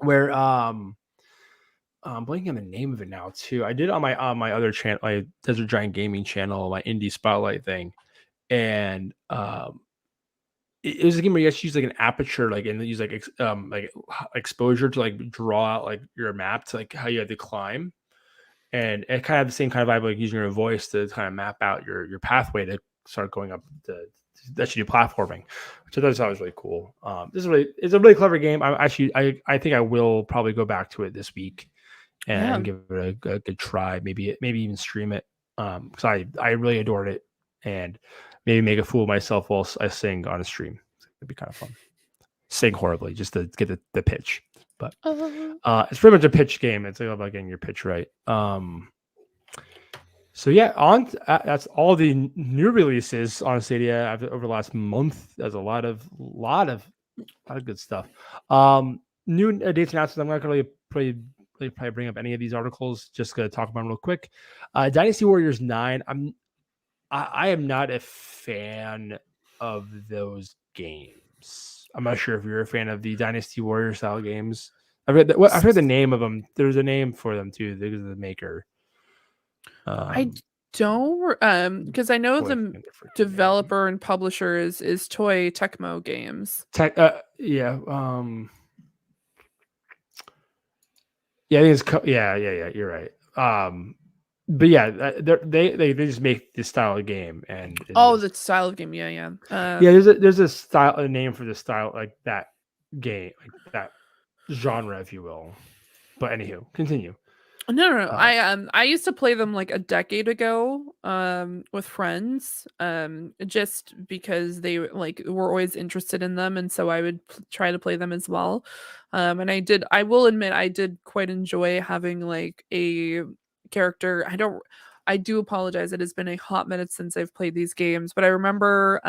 where I'm blanking on the name of it now too. I did it on my other channel, my Desert Giant Gaming channel, my Indie Spotlight thing, and it was a game where you actually use an aperture, and use exposure to draw out your map to how you had to climb, and it kind of have the same kind of vibe using your voice to kind of map out your pathway to start going up to actually do platforming, which I thought was really cool. It's a really clever game. I think I will probably go back to it this week and give it a good try. Maybe even stream it because I really adored it, and maybe make a fool of myself while I sing on a stream. It'd be kind of fun. Sing horribly just to get the pitch. But it's pretty much a pitch game. It's about getting your pitch right. So yeah, that's all the new releases on Stadia over the last month. There's a lot of good stuff. New dates announcements. I'm not going to probably bring up any of these articles. Just going to talk about them real quick. Dynasty Warriors 9. I am not a fan of those games. I'm not sure if you're a fan of the Dynasty Warrior style games. I've heard the name of them. There's a name for them too. There's the maker. I don't because I know the developer and publisher is Toy Tecmo Games. Yeah. Yeah, I think it's yeah. You're right. But yeah, they just make this style of game, and the style of game. Yeah. there's a name for the style, like that game, like that genre, if you will. But anywho, continue. No. I used to play them like a decade ago, with friends, just because they like were always interested in them, and so I would try to play them as well. And I will admit, I did quite enjoy having like a character. I do apologize. It has been a hot minute since I've played these games, but I remember,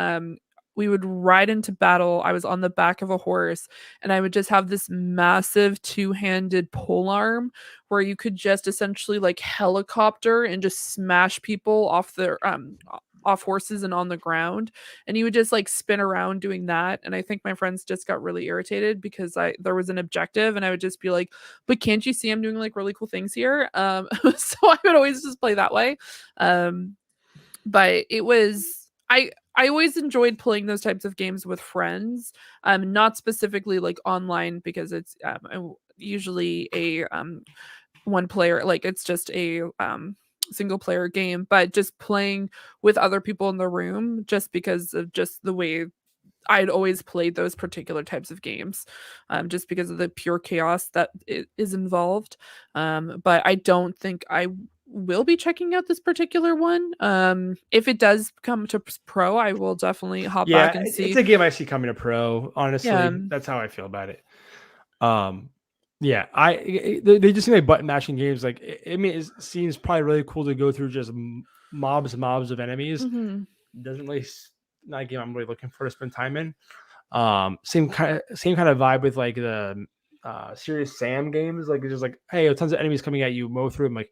we would ride into battle. I was on the back of a horse, and I would just have this massive two-handed pole arm where you could just essentially like helicopter and just smash people off their off horses and on the ground, and you would just like spin around doing that. And I think my friends just got really irritated because there was an objective, and I would just be like, but can't you see I'm doing like really cool things here? So I would always just play that way. But it was I always enjoyed playing those types of games with friends, not specifically like online, because it's usually a one player, like it's just a single player game, but just playing with other people in the room, just because of just the way I'd always played those particular types of games, just because of the pure chaos that is involved. But I don't think I will be checking out this particular one. If it does come to pro, I will definitely hop back and see. It's a game I see coming to pro. Honestly, Yeah. that's how I feel about it. Yeah, they just seem like button mashing games. Like, I mean, it seems probably really cool to go through just mobs of enemies. Mhm. Doesn't really not a game I'm really looking for to spend time in. Same kind of vibe with like the Serious Sam games. Like, it's just like, hey, tons of enemies coming at you, mow through them. Like,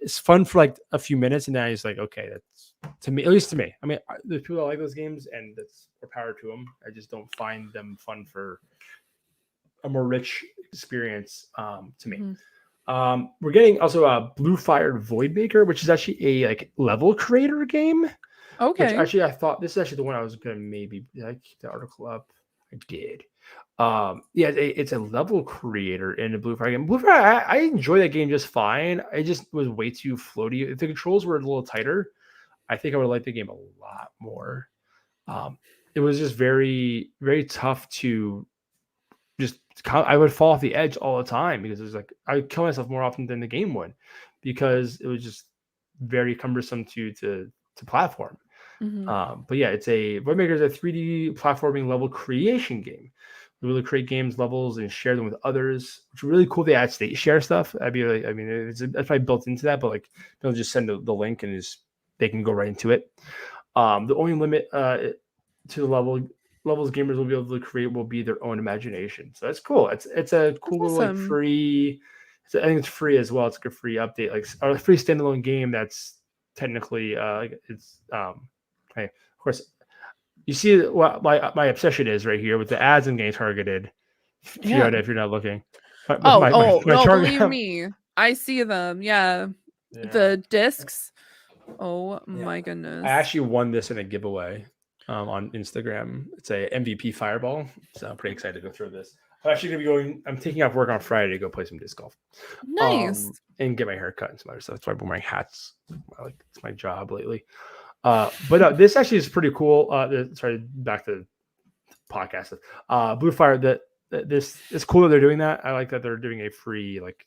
it's fun for like a few minutes, and then it's like, okay, that's, to me, at least to me. I mean, there's people that like those games, and that's more power to them. I just don't find them fun for a more rich experience, to me. We're getting also a Blue Fire Voidmaker, which is actually a like level creator game. Which Okay. actually, I thought this is actually the one I was gonna maybe, did I keep the article up? I did. Yeah, it's a level creator in the Blue Fire game. Blue Fire, I enjoy that game just fine. I just was way too floaty. If the controls were a little tighter, I think I would like the game a lot more. It was just very, very tough to just. I would fall off the edge all the time because it was like I would kill myself more often than the game would, because it was just very cumbersome to platform. But yeah, it's Voidmaker is a 3D platforming level creation game. We really create games, levels, and share them with others, which is really cool. They add state share stuff. I mean, that's probably built into that, but like they'll just send the link and they can go right into it. The only limit to the levels gamers will be able to create will be their own imagination. So that's cool. It's a cool little like free. I think it's free as well. It's like a free update, like a free standalone game that's technically it's hey, of course, you see what my obsession is right here with the ads and getting targeted. Fiona, if you're not looking. No, believe me, I see them. Yeah. The discs. Oh my goodness. I actually won this in a giveaway on Instagram. It's a MVP Fireball. So I'm pretty excited to go through this. I'm actually gonna be I'm taking off work on Friday to go play some disc golf. Nice. And get my hair cut and some other stuff. That's why I'm wearing hats. It's my job lately. But this actually is pretty cool. Sorry, back to podcast. Blue Fire. This is cool that they're doing that. I like that they're doing a free like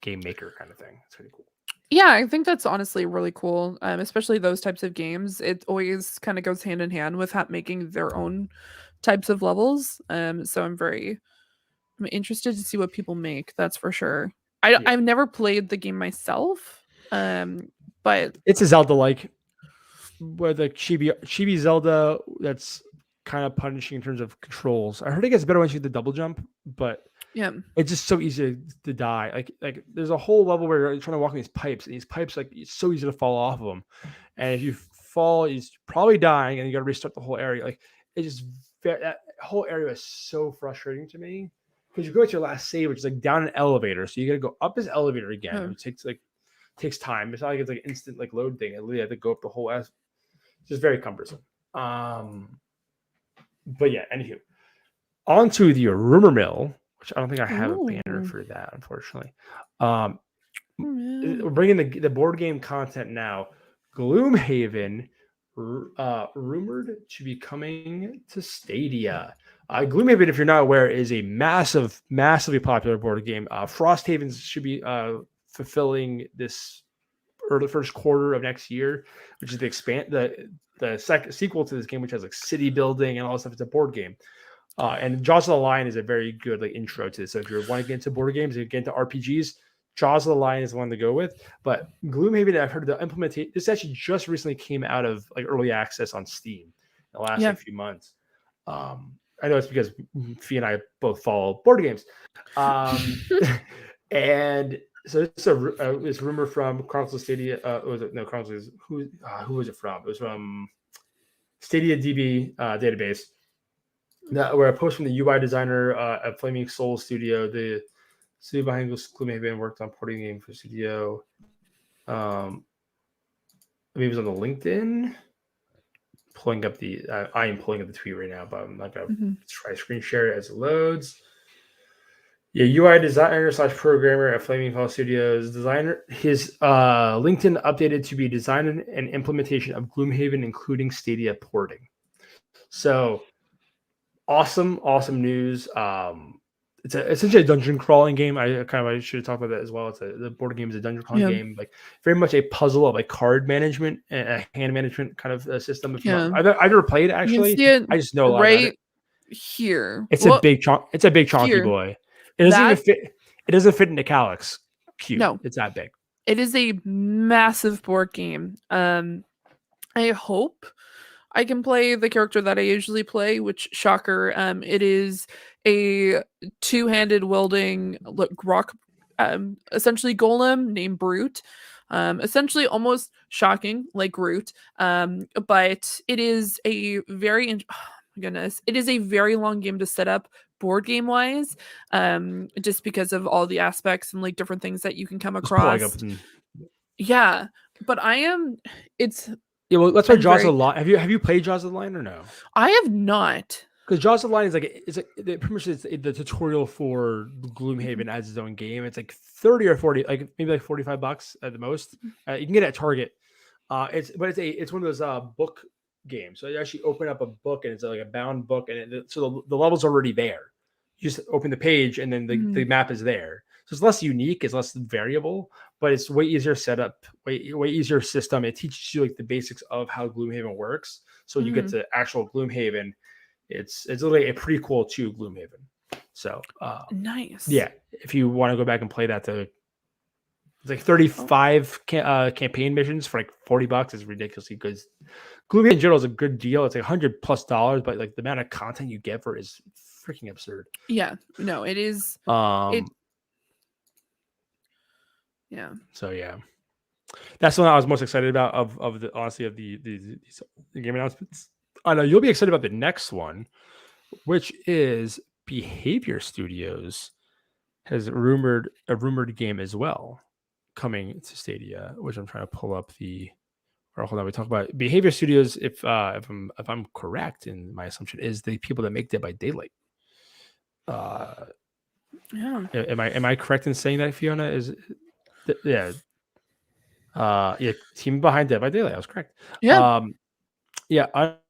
game maker kind of thing. It's pretty cool. Yeah, I think that's honestly really cool. Especially those types of games. It always kind of goes hand in hand with making their own types of levels. So I'm interested to see what people make. That's for sure. I've never played the game myself. But it's a Zelda-like, where the chibi Zelda that's kind of punishing in terms of controls. I heard it gets better once you do the double jump, but yeah, it's just so easy to die. Like there's a whole level where you're trying to walk in these pipes, and these pipes, like, it's so easy to fall off of them. And if you fall, you're probably dying, and you got to restart the whole area. Like, it just, that whole area is so frustrating to me, because you go to your last save, which is like down an elevator, so you got to go up this elevator again. It takes time. It's not like it's like an instant like load thing. I literally have to go up the whole ass. It's just very cumbersome. But yeah, anywho, on to the rumor mill, which I don't think I have a banner Ooh. for that, unfortunately. Yeah. We're bringing the board game content now. Gloomhaven, rumored to be coming to Stadia. Gloomhaven, if you're not aware, is a massively popular board game. Frosthaven should be fulfilling this or the first quarter of next year, which is the second sequel to this game, which has like city building and all this stuff. It's a board game. And Jaws of the Lion is a very good like intro to this. So if you're wanting to get into board games and get into RPGs, Jaws of the Lion is the one to go with. But Gloomhaven, I've heard the implementation. This actually just recently came out of like early access on Steam in the last like, few months. I know it's because Fee and I both follow board games, and so it's this rumor from Chronicles of Stadia. Was it no Chronicles? Who was it from? It was from Stadia DB database. Where a post from the UI designer at Flaming Soul Studio, the studio behind Gloomhaven worked on porting the game for Studio. Maybe it was on the LinkedIn. Pulling up the, I am pulling up the tweet right now, but I'm not gonna try to screen share it as it loads. Yeah, UI designer / programmer at Flaming Soul Studios. Designer, his LinkedIn updated to be design and implementation of Gloomhaven, including Stadia porting. So awesome news. It's essentially a dungeon crawling game. I should have talked about that as well. The board game is a dungeon crawling game, like very much a puzzle of like card management and a hand management kind of system. I've never played it actually. I just know a lot about it. Here, it's a big chonky boy. It doesn't even fit. It doesn't fit into Calyx cube. No, it's that big. It is a massive board game. I hope I can play the character that I usually play, which shocker. It is a two-handed wielding rock, essentially golem named Brute. Essentially almost shocking like Groot. But it is a very it is a very long game to set up board game wise, just because of all the aspects and like different things that you can come across. Yeah, but yeah, well, that's why Jaws of the Lion. Have you played Jaws of the Lion or no? I have not. Because Jaws of the Lion is pretty much it's the tutorial for Gloomhaven as its own game. It's like 30 or 40, like maybe like $45 at the most. You can get it at Target. It's one of those book games. So you actually open up a book and it's like a bound book, and so the level's already there. You just open the page and then the map is there. So it's less unique, it's less variable, but it's way easier setup, way easier system. It teaches you like the basics of how Gloomhaven works. So you get to actual Gloomhaven. It's literally a prequel to Gloomhaven. So nice. Yeah, if you want to go back and play that, it's like 35 campaign missions for like $40 is ridiculously good. Gloomhaven in general is a good deal. It's like $100+, but like the amount of content you get for it is freaking absurd. Yeah, no, it is. Yeah. So yeah, that's the one I was most excited about of the honestly of the game announcements. I know you'll be excited about the next one, which is Behavior Studios has a rumored game as well coming to Stadia, which I'm trying to pull up hold on. We talk about Behavior Studios. If I'm correct in my assumption, is the people that make Dead by Daylight. Yeah. Am I correct in saying that, Fiona? Yeah. Team behind Dead by Daylight. I was correct. Yeah.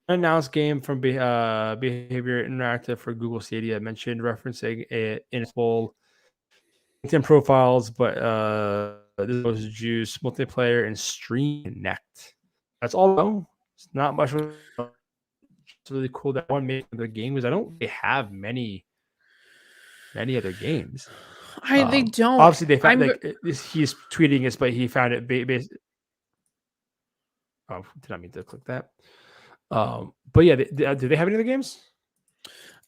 Unannounced game from Behavior Interactive for Google Stadia mentioned referencing in full LinkedIn profiles, but this was juice multiplayer and Stream Connect. That's all I know. It's not much. It's really cool that one made the game because I don't really have many other games. They don't. Obviously, they found he's tweeting this, but he found it based. Oh, did not mean to click that. But yeah, do they have any other games?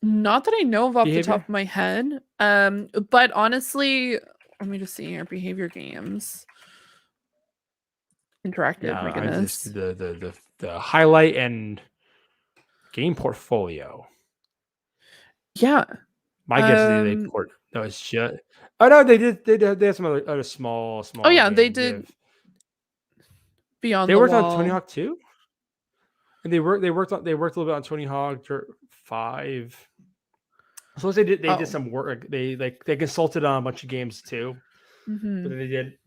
Not that I know of off the top of my head. But honestly, let me just see here. Behavior games. Interactive, my goodness. The highlight and game portfolio. Yeah. My guess is they port. No, it's just. Oh no, they did. They had some other small. Oh yeah, games. They did. Beyond they the worked Wall. on Tony Hawk 2, and they worked a little bit on Tony Hawk 5. So they did some work. They consulted on a bunch of games too. Mm-hmm. But then they did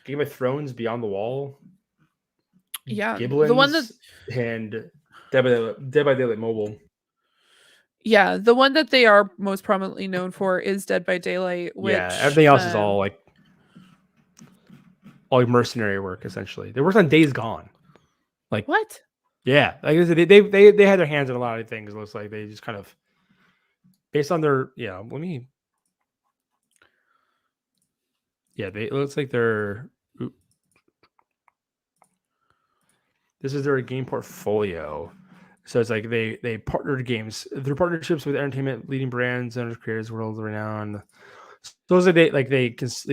Game of Thrones, Beyond the Wall, Yeah, the one that Giblins, and Dead by Daylight Mobile. Yeah, the one that they are most prominently known for is Dead by Daylight, which everything else is all mercenary work essentially. They worked on Days Gone. Like what? Yeah, like they had their hands in a lot of things. It looks like they just kind of based on their it looks like they're this is their game portfolio. So it's like they partnered games through partnerships with entertainment leading brands and creators world renowned. Those are they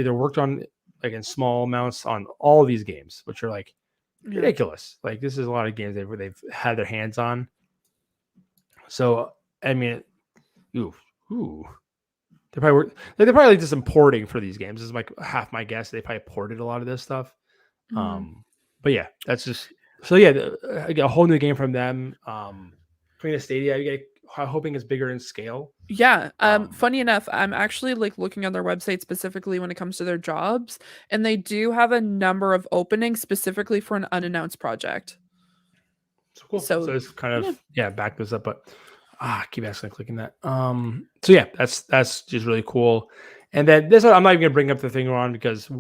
worked on like in small amounts on all of these games, which are like ridiculous. Like this is a lot of games they've had their hands on. So I mean, ooh. They probably like just importing for these games. This is like half my guess. They probably ported a lot of this stuff. Mm-hmm. But yeah, that's just so yeah. I get a whole new game from them. Coming to Stadia, I'm hoping it's bigger in scale. Yeah. Funny enough, I'm actually like looking on their website specifically when it comes to their jobs, and they do have a number of openings specifically for an unannounced project. So cool. So it's kind of back this up, but I keep accidentally clicking that. So yeah, that's just really cool. And then this one, I'm not even gonna bring up the thing on because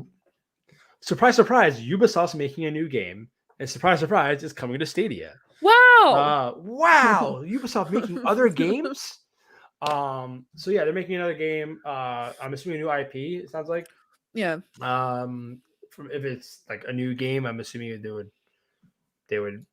surprise, surprise, Ubisoft's making a new game, and surprise, surprise, it's coming to Stadia. Wow! Wow! Ubisoft making other games. So yeah, they're making another game. I'm assuming a new IP. It sounds like. Yeah. From if it's like a new game, I'm assuming they would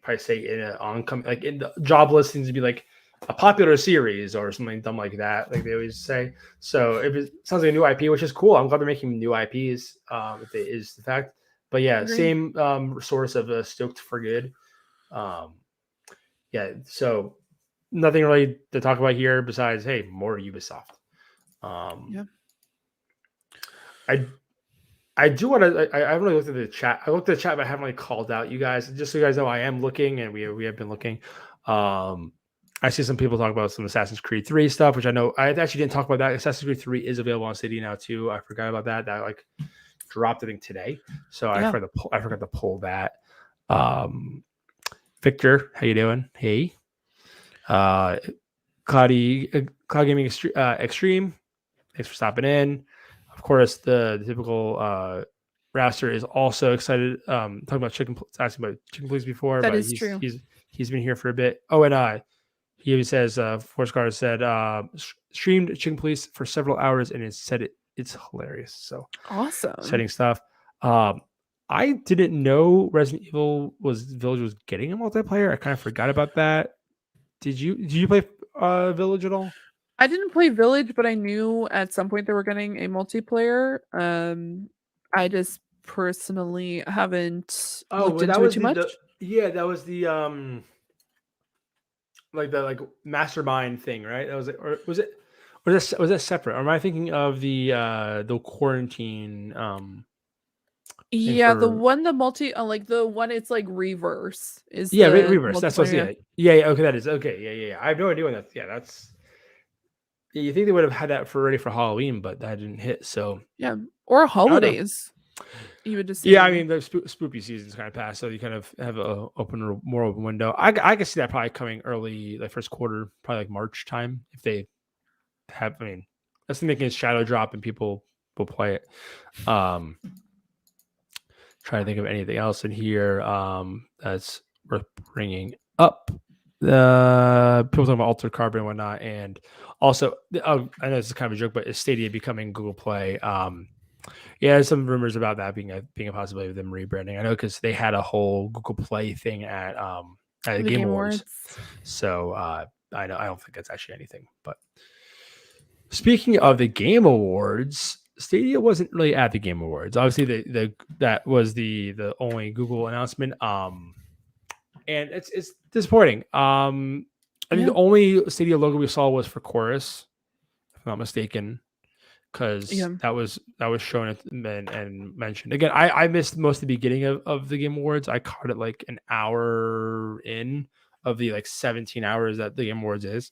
probably say in an oncoming like in the job listings to be like a popular series or something dumb like that, like they always say. So if it sounds like a new IP, which is cool, I'm glad they're making new IPs. If it is the fact, but yeah, same source of Stoked for Good. Yeah, so nothing really to talk about here besides hey, more Ubisoft. I do want to. I haven't really looked at the chat. I looked at the chat, but I haven't really called out you guys. Just so you guys know, I am looking, and we have been looking. I see some people talk about some Assassin's Creed 3 stuff, which I know I actually didn't talk about that. Assassin's Creed 3 is available on Stadia now too. I forgot about that. That like dropped I think today, so I forgot to pull that. Victor, how you doing? Hey, Cloud Gaming Extreme. Thanks for stopping in. Of course, the typical Raster is also excited. Talking about asking about Chicken Please before, that is true. He's been here for a bit. Oh, and he even says Force Guard said streamed Chicken Police for several hours and it said it's hilarious. So awesome, exciting stuff. I didn't know Resident Evil Village was getting a multiplayer. I kind of forgot about that. Did you play Village at all? I didn't play Village, but I knew at some point they were getting a multiplayer. I just personally haven't looked into it too much. That was the like mastermind thing, right? That was it, or was that separate? Or am I thinking of the quarantine? Yeah, the one like the one it's like reverse is reverse. That's what's okay, that is okay. Yeah. I have no idea when that's that's. You think they would have had that ready for Halloween, but that didn't hit. So or holidays. You would just I mean the spooky season's kind of passed, so you kind of have a more open window. I can see that probably coming early, like first quarter, probably like March time if they have. I mean, that's making a shadow drop and people will play it. Trying to think of anything else in here that's worth bringing up. People talking about Altered Carbon and whatnot, and also I know this is kind of a joke, but is Stadia becoming Google Play? There's some rumors about that being a possibility of them rebranding. I know because they had a whole Google Play thing at the Game Awards. So I don't think that's actually anything. But speaking of the Game Awards, Stadia wasn't really at the Game Awards. Obviously, that was the only Google announcement. And it's disappointing. I think the only Stadia logo we saw was for Chorus, if I'm not mistaken, because that was shown and mentioned. Again, I missed most of the beginning of the Game Awards. I caught it like an hour in. of the like 17 hours that the Game Awards is.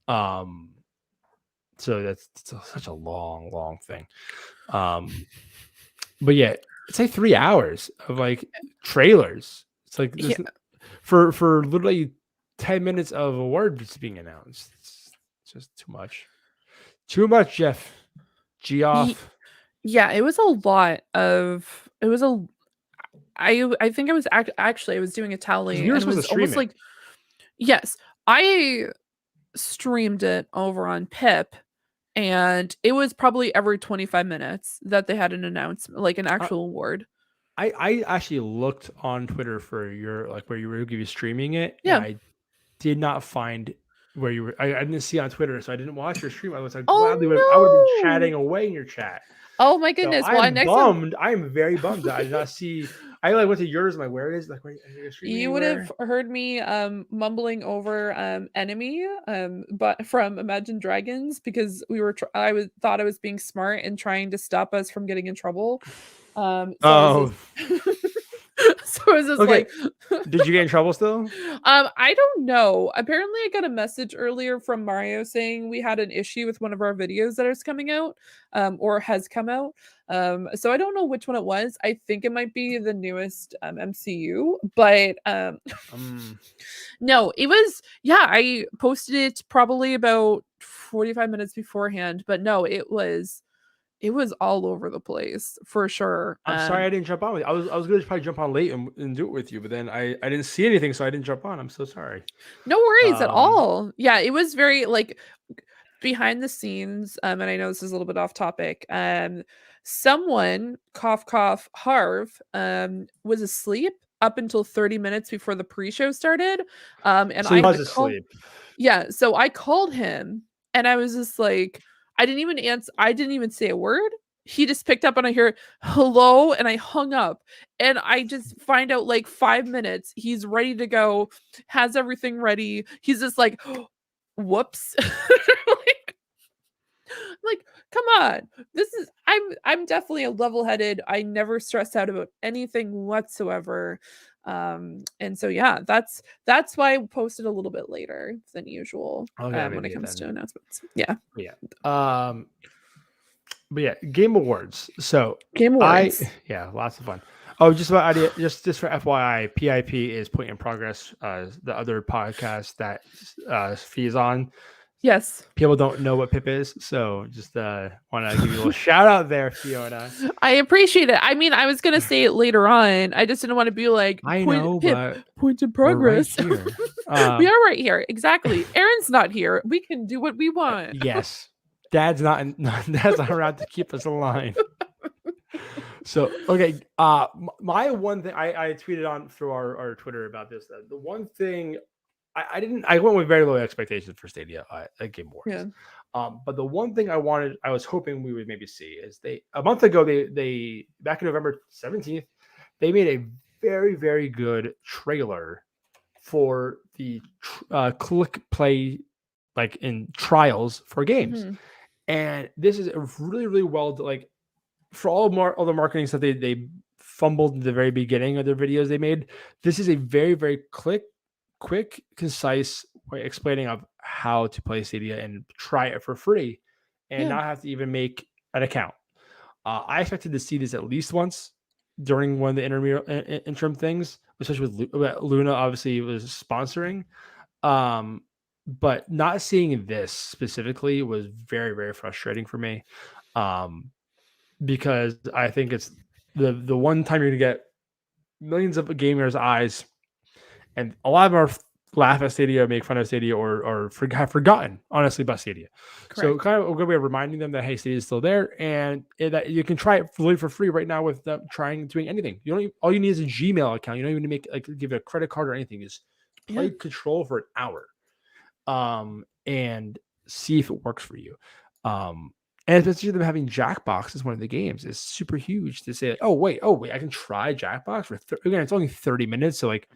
So that's such a long thing. But yeah, it's like 3 hours of like trailers. It's like this, for literally 10 minutes of awards being announced. It's just too much. Too much, Jeff. Geoff. Yeah, it was a lot of. It was a. I think I was actually I was doing a tally, We were and it supposed to was stream almost it. like, yes, I streamed it over on Pip, and it was probably every 25 minutes that they had an announcement, like an actual award. I actually looked on Twitter for your like where you were going to be streaming it, Yeah. and I did not find where you were. I didn't see on Twitter, so I didn't watch your stream. I was like, gladly I would have been chatting away in your chat. Oh my goodness! So well, I'm next bummed. time... I'm very bummed that I did not see. I like went to yours. I'm like, where is like where you would have heard me mumbling over enemy but from Imagine Dragons, because we were thought I was being smart and trying to stop us from getting in trouble. So it was just okay. like, did you get in trouble still? I don't know. Apparently, I got a message earlier from Mario saying we had an issue with one of our videos that is coming out, or has come out. So I don't know which one it was. I think it might be the newest MCU, but no, it was. Yeah, I posted it probably about 45 minutes beforehand, but no, it was all over the place for sure. I'm sorry I didn't jump on with you. I was going to probably jump on late and do it with you, but then I didn't see anything, so I didn't jump on. I'm so sorry. No worries at all. Yeah, it was very like behind the scenes. And I know this is a little bit off topic. Someone, cough cough, Harv, was asleep up until 30 minutes before the pre-show started. And so he was asleep. Yeah, so I called him and I was just like, I didn't even answer. I didn't even say a word. He just picked up and I hear hello, and I hung up, and I just find out like 5 minutes he's ready to go, has everything ready. He's just like, whoops. like, come on. I'm definitely a level-headed. I never stress out about anything whatsoever. And so yeah, that's why I posted a little bit later than usual when it comes to announcements. Yeah. But yeah, Game Awards. So Game Awards. Lots of fun. Oh, just about idea. Just for FYI, PIP is Point in Progress. The other podcast that Fee's on. Yes. People don't know what Pip is, so just want to give you a little shout out there, Fiona. I appreciate it. I mean, I was gonna say it later on. I just didn't want to be like, Pip, Point in Progress. We're right here. We are right here. Exactly. Aaron's not here. We can do what we want. Yes. Dad's not around to keep us alive. So okay, my one thing I tweeted on through our Twitter about this. The one thing I went with very low expectations for Stadia at Game Awards. Yeah. But the one thing I was hoping we would maybe see is a month ago they back in November 17th they made a very, very good trailer for the click play like in trials for games. Mm-hmm. And this is a really, really well, like for all the marketing stuff they fumbled in the very beginning of their videos they made. This is a very, very quick, concise way explaining of how to play Stadia and try it for free and not have to even make an account. I expected to see this at least once during one of the interim things, especially with Luna obviously was sponsoring. But not seeing this specifically was very, very frustrating for me. Because I think it's the one time you're gonna get millions of gamers' eyes, and a lot of them are laugh at Stadia, make fun of Stadia, or have forgotten honestly about Stadia. Correct. So kind of a good way of reminding them that hey, Stadia is still there, and that you can try it for free right now without doing anything. All you need is a Gmail account. You don't even need to give it a credit card or anything. Just play Control for an hour. And see if it works for you. And especially them having Jackbox as one of the games is super huge to say, like, oh wait, I can try Jackbox for again, it's only 30 minutes. So like,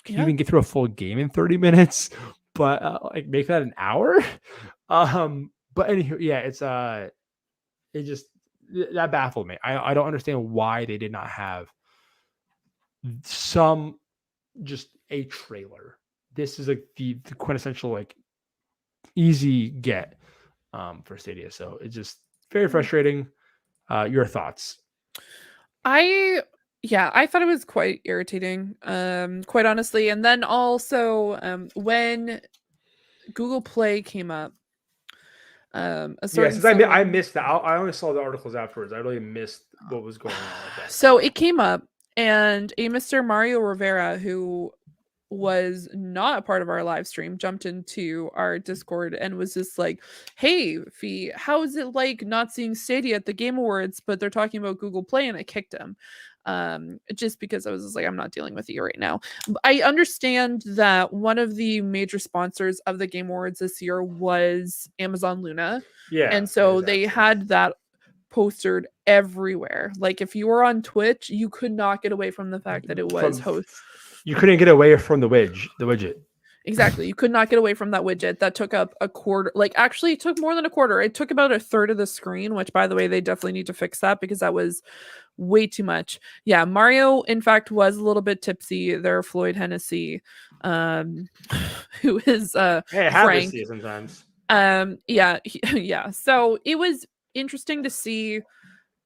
can you even get through a full game in 30 minutes, but like make that an hour? But anywho, it's it just that baffled me. I don't understand why they did not have just a trailer this is like the quintessential like easy get for Stadia. So it's just very frustrating. Your thoughts? I thought it was quite irritating, quite honestly. And then also when Google Play came up, Since I missed that. I only saw the articles afterwards. I really missed what was going on with that. So it came up, and a Mr. Mario Rivera, who was not a part of our live stream, jumped into our Discord and was just like, "Hey, Fee, how is it like not seeing Stadia at the Game Awards, but they're talking about Google Play?" And I kicked him, just because I was just like, "I'm not dealing with you right now." I understand that one of the major sponsors of the Game Awards this year was Amazon Luna, and so they had that postered everywhere. Like if you were on Twitch, you could not get away from the fact that it was host. You couldn't get away from the widget. Exactly. You could not get away from that widget that took up a quarter. Like actually it took more than a quarter. It took about a third of the screen, which by the way, they definitely need to fix that because that was way too much. Yeah, Mario in fact was a little bit tipsy there. Floyd Hennessy, who is Frank sometimes. Yeah. So it was interesting to see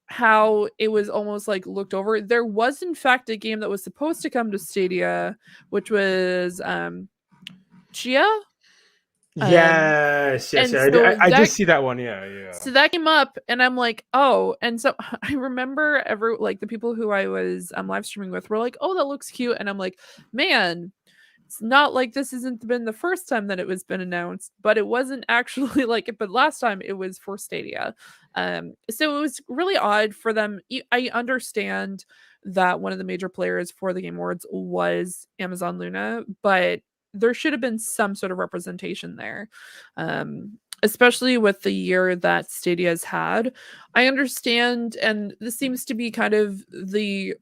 how it was almost like looked over. There was in fact a game that was supposed to come to Stadia, which was Chia. Yes. So I did see that one. Yeah. So that came up, and I'm like, oh, and so I remember the people who I was live streaming with were like, oh, that looks cute, and I'm like, man, it's not like this hasn't been the first time that it was been announced, but it wasn't actually like it. But last time it was for Stadia, so it was really odd for them. I understand that one of the major players for the Game Awards was Amazon Luna, but there should have been some sort of representation there, especially with the year that Stadia has had. I understand, and this seems to be kind of the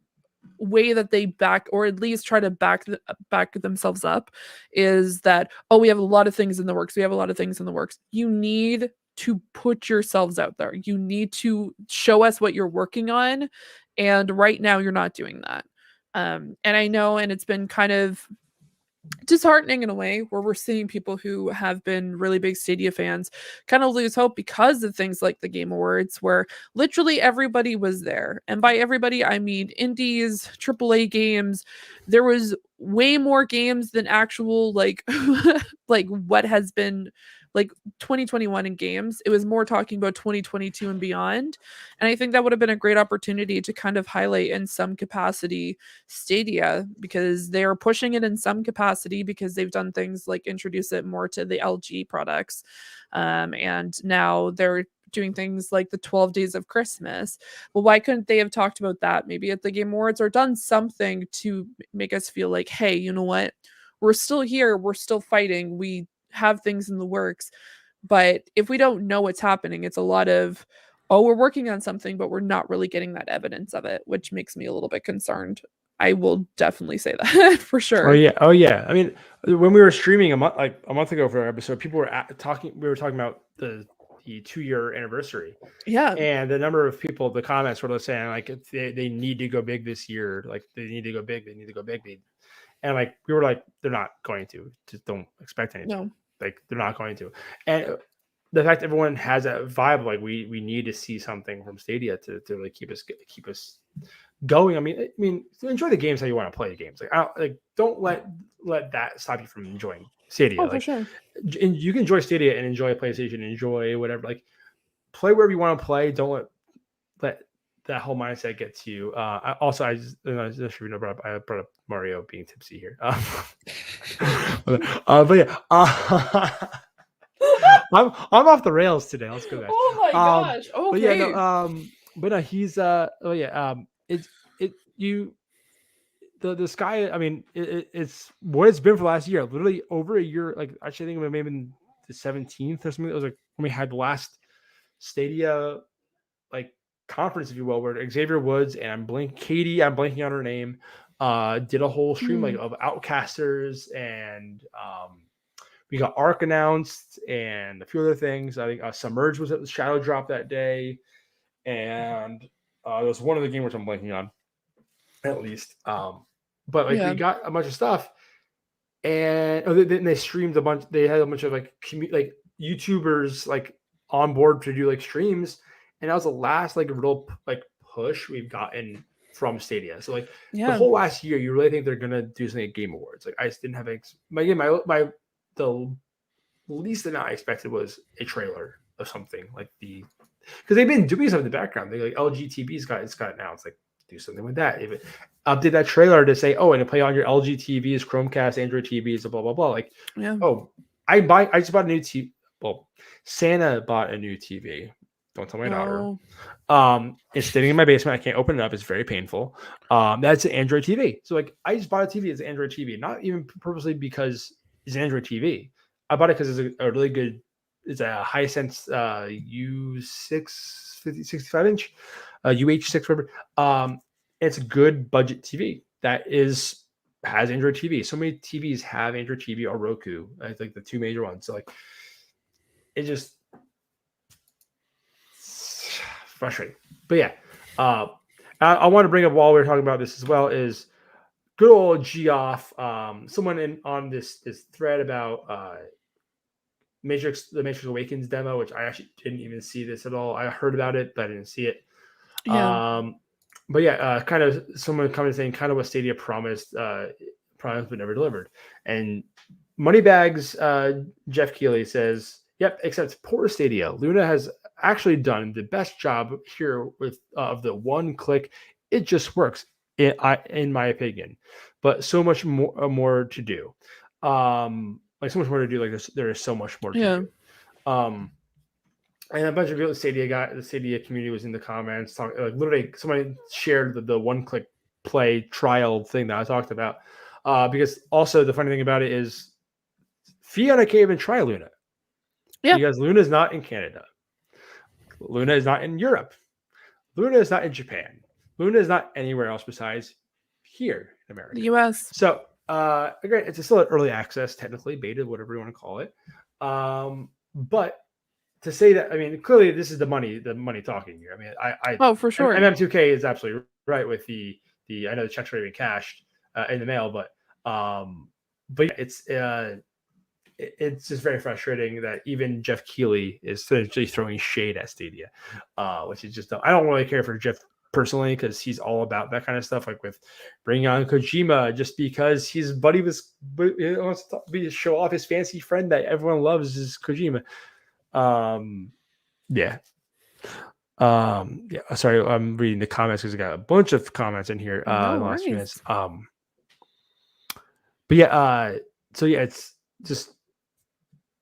way that they back, or at least try to back themselves up, is that, oh, we have a lot of things in the works. You need to put yourselves out there. You need to show us what you're working on, and right now you're not doing that. And I know, and it's been kind of disheartening in a way where we're seeing people who have been really big Stadia fans kind of lose hope because of things like the Game Awards, where literally everybody was there. And by everybody, I mean indies, AAA games. There was way more games than actual like like what has been like 2021 in games. It was more talking about 2022 and beyond. And I think that would have been a great opportunity to kind of highlight in some capacity Stadia, because they're pushing it in some capacity because they've done things like introduce it more to the LG products. And now they're doing things like the 12 days of Christmas. Well, why couldn't they have talked about that maybe at the Game Awards, or done something to make us feel like, hey, you know what? We're still here. We're still fighting. We have things in the works. But if we don't know what's happening, it's a lot of, oh, we're working on something, but we're not really getting that evidence of it, which makes me a little bit concerned. I will definitely say that for sure. Oh yeah. I mean, when we were streaming a month ago for our episode, people were talking. We were talking about the 2-year anniversary. Yeah. And the number of people, the comments were saying like they need to go big this year. Like they need to go big. And like we were like, they're not going to. Just don't expect anything. No. Like they're not going to. And the fact that everyone has a vibe, like we need to see something from Stadia to really keep us going. I mean, enjoy the games how you want to play the games. Don't let that stop you from enjoying Stadia. For sure. And you can enjoy Stadia and enjoy PlayStation, enjoy whatever. Like play wherever you want to play. Don't let that whole mindset get to you. I brought up Mario being tipsy here. But yeah, I'm off the rails today. Let's go back. Oh my gosh. Okay. But no, he's the sky. I mean, it's what it's been for the last year. Literally over a year. Like actually, I think it may have been the 17th or something. It was like when we had the last Stadia like conference, if you will, where Xavier Woods and I'm blanking on her name, did a whole stream like of Outcasters, and we got Arc announced and a few other things. I think Submerge was at the Shadow Drop that day, and there was one other game which I'm blanking on, at least. But we got a bunch of stuff, and they streamed a bunch. They had a bunch of like YouTubers like on board to do like streams, and that was the last like real like push we've gotten from Stadia. So like the whole last year, you really think they're gonna do something at Game Awards? Like I just didn't have the least amount I expected was a trailer of something like because they've been doing something in the background. They like LG TV's got announced, like do something with that. If it update that trailer to say, oh, and to play on your LG TVs, Chromecast, Android TVs, blah blah blah. Like, oh, I just bought a new TV. Well, Santa bought a new TV. Don't tell my daughter. It's sitting in my basement. I can't open it up. It's very painful. That's an Android TV. So like, I just bought a TV as an Android TV, not even purposely because it's an Android TV. I bought it because it's a really good. It's a Hisense U6 65 inch, UH6 whatever. It's a good budget TV that has Android TV. So many TVs have Android TV or Roku. I think the two major ones. So like, it just frustrating. But yeah, I want to bring up while we're talking about this as well is good old Geoff. Someone on this thread about the Matrix Awakens demo, which I actually didn't even see this at all. I heard about it, but I didn't see it. Yeah. But yeah, kind of someone coming saying kind of what Stadia promised but never delivered. And Moneybags Jeff Keighley says, "Yep, except poor Stadia. Luna has actually done the best job here with of the one click. It just works, in my opinion. But so much more to do. Like so much more to do. Like there is so much more to do. And a bunch of people, the Stadia community was in the comments. Like literally, somebody shared the one-click play trial thing that I talked about. Because also the funny thing about it is, Fiona can't even try Luna. Yeah. Because Luna is not in Canada. Luna is not in Europe. Luna is not in Japan. Luna is not anywhere else besides here in America. The US. So again, it's still an early access, technically beta, whatever you want to call it. But to say that, I mean, clearly this is the money talking here. I mean, for sure. MM2K is absolutely right with the I know the checks are even cashed in the mail, but yeah, it's just very frustrating that even Jeff Keighley is essentially throwing shade at Stadia, which is just, I don't really care for Jeff personally because he's all about that kind of stuff, like with bringing on Kojima just because his buddy he wants to show off his fancy friend that everyone loves is Kojima. Yeah. Sorry, I'm reading the comments because I got a bunch of comments in here last few minutes. But yeah, so yeah, it's just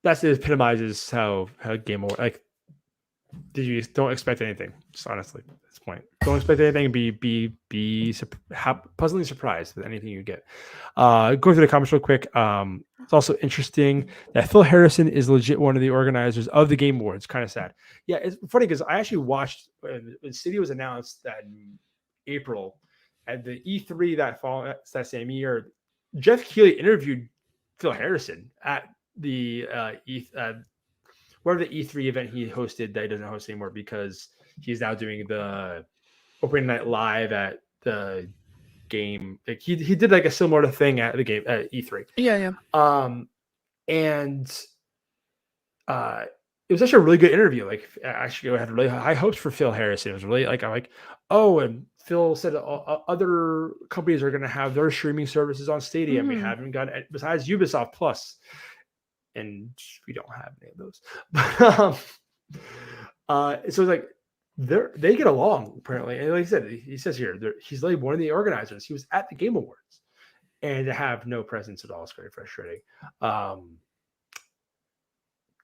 it epitomizes how Game Over, like, don't expect anything, just honestly at this point. Don't expect anything and be pleasantly surprised with anything you get. Going through the comments real quick. It's also interesting that Phil Harrison is legit one of the organizers of the Game Awards. Kind of sad. Yeah, it's funny because I actually watched when Stadia was announced that in April at the E3 that same year. Jeff Keighley interviewed Phil Harrison at the whatever the E3 event he hosted that he doesn't host anymore because he's now doing the opening night live at the game. Like he did like a similar thing at the game at E3. Yeah. And it was actually a really good interview. Like actually I had really high hopes for Phil Harrison. It was really like, I'm like, oh, and Phil said other companies are going to have their streaming services on Stadia. And we haven't got it besides Ubisoft Plus. And we don't have any of those. So it's like they get along apparently. And like I said, he says here he's like one of the organizers. He was at the Game Awards, and to have no presence at all is very frustrating. Go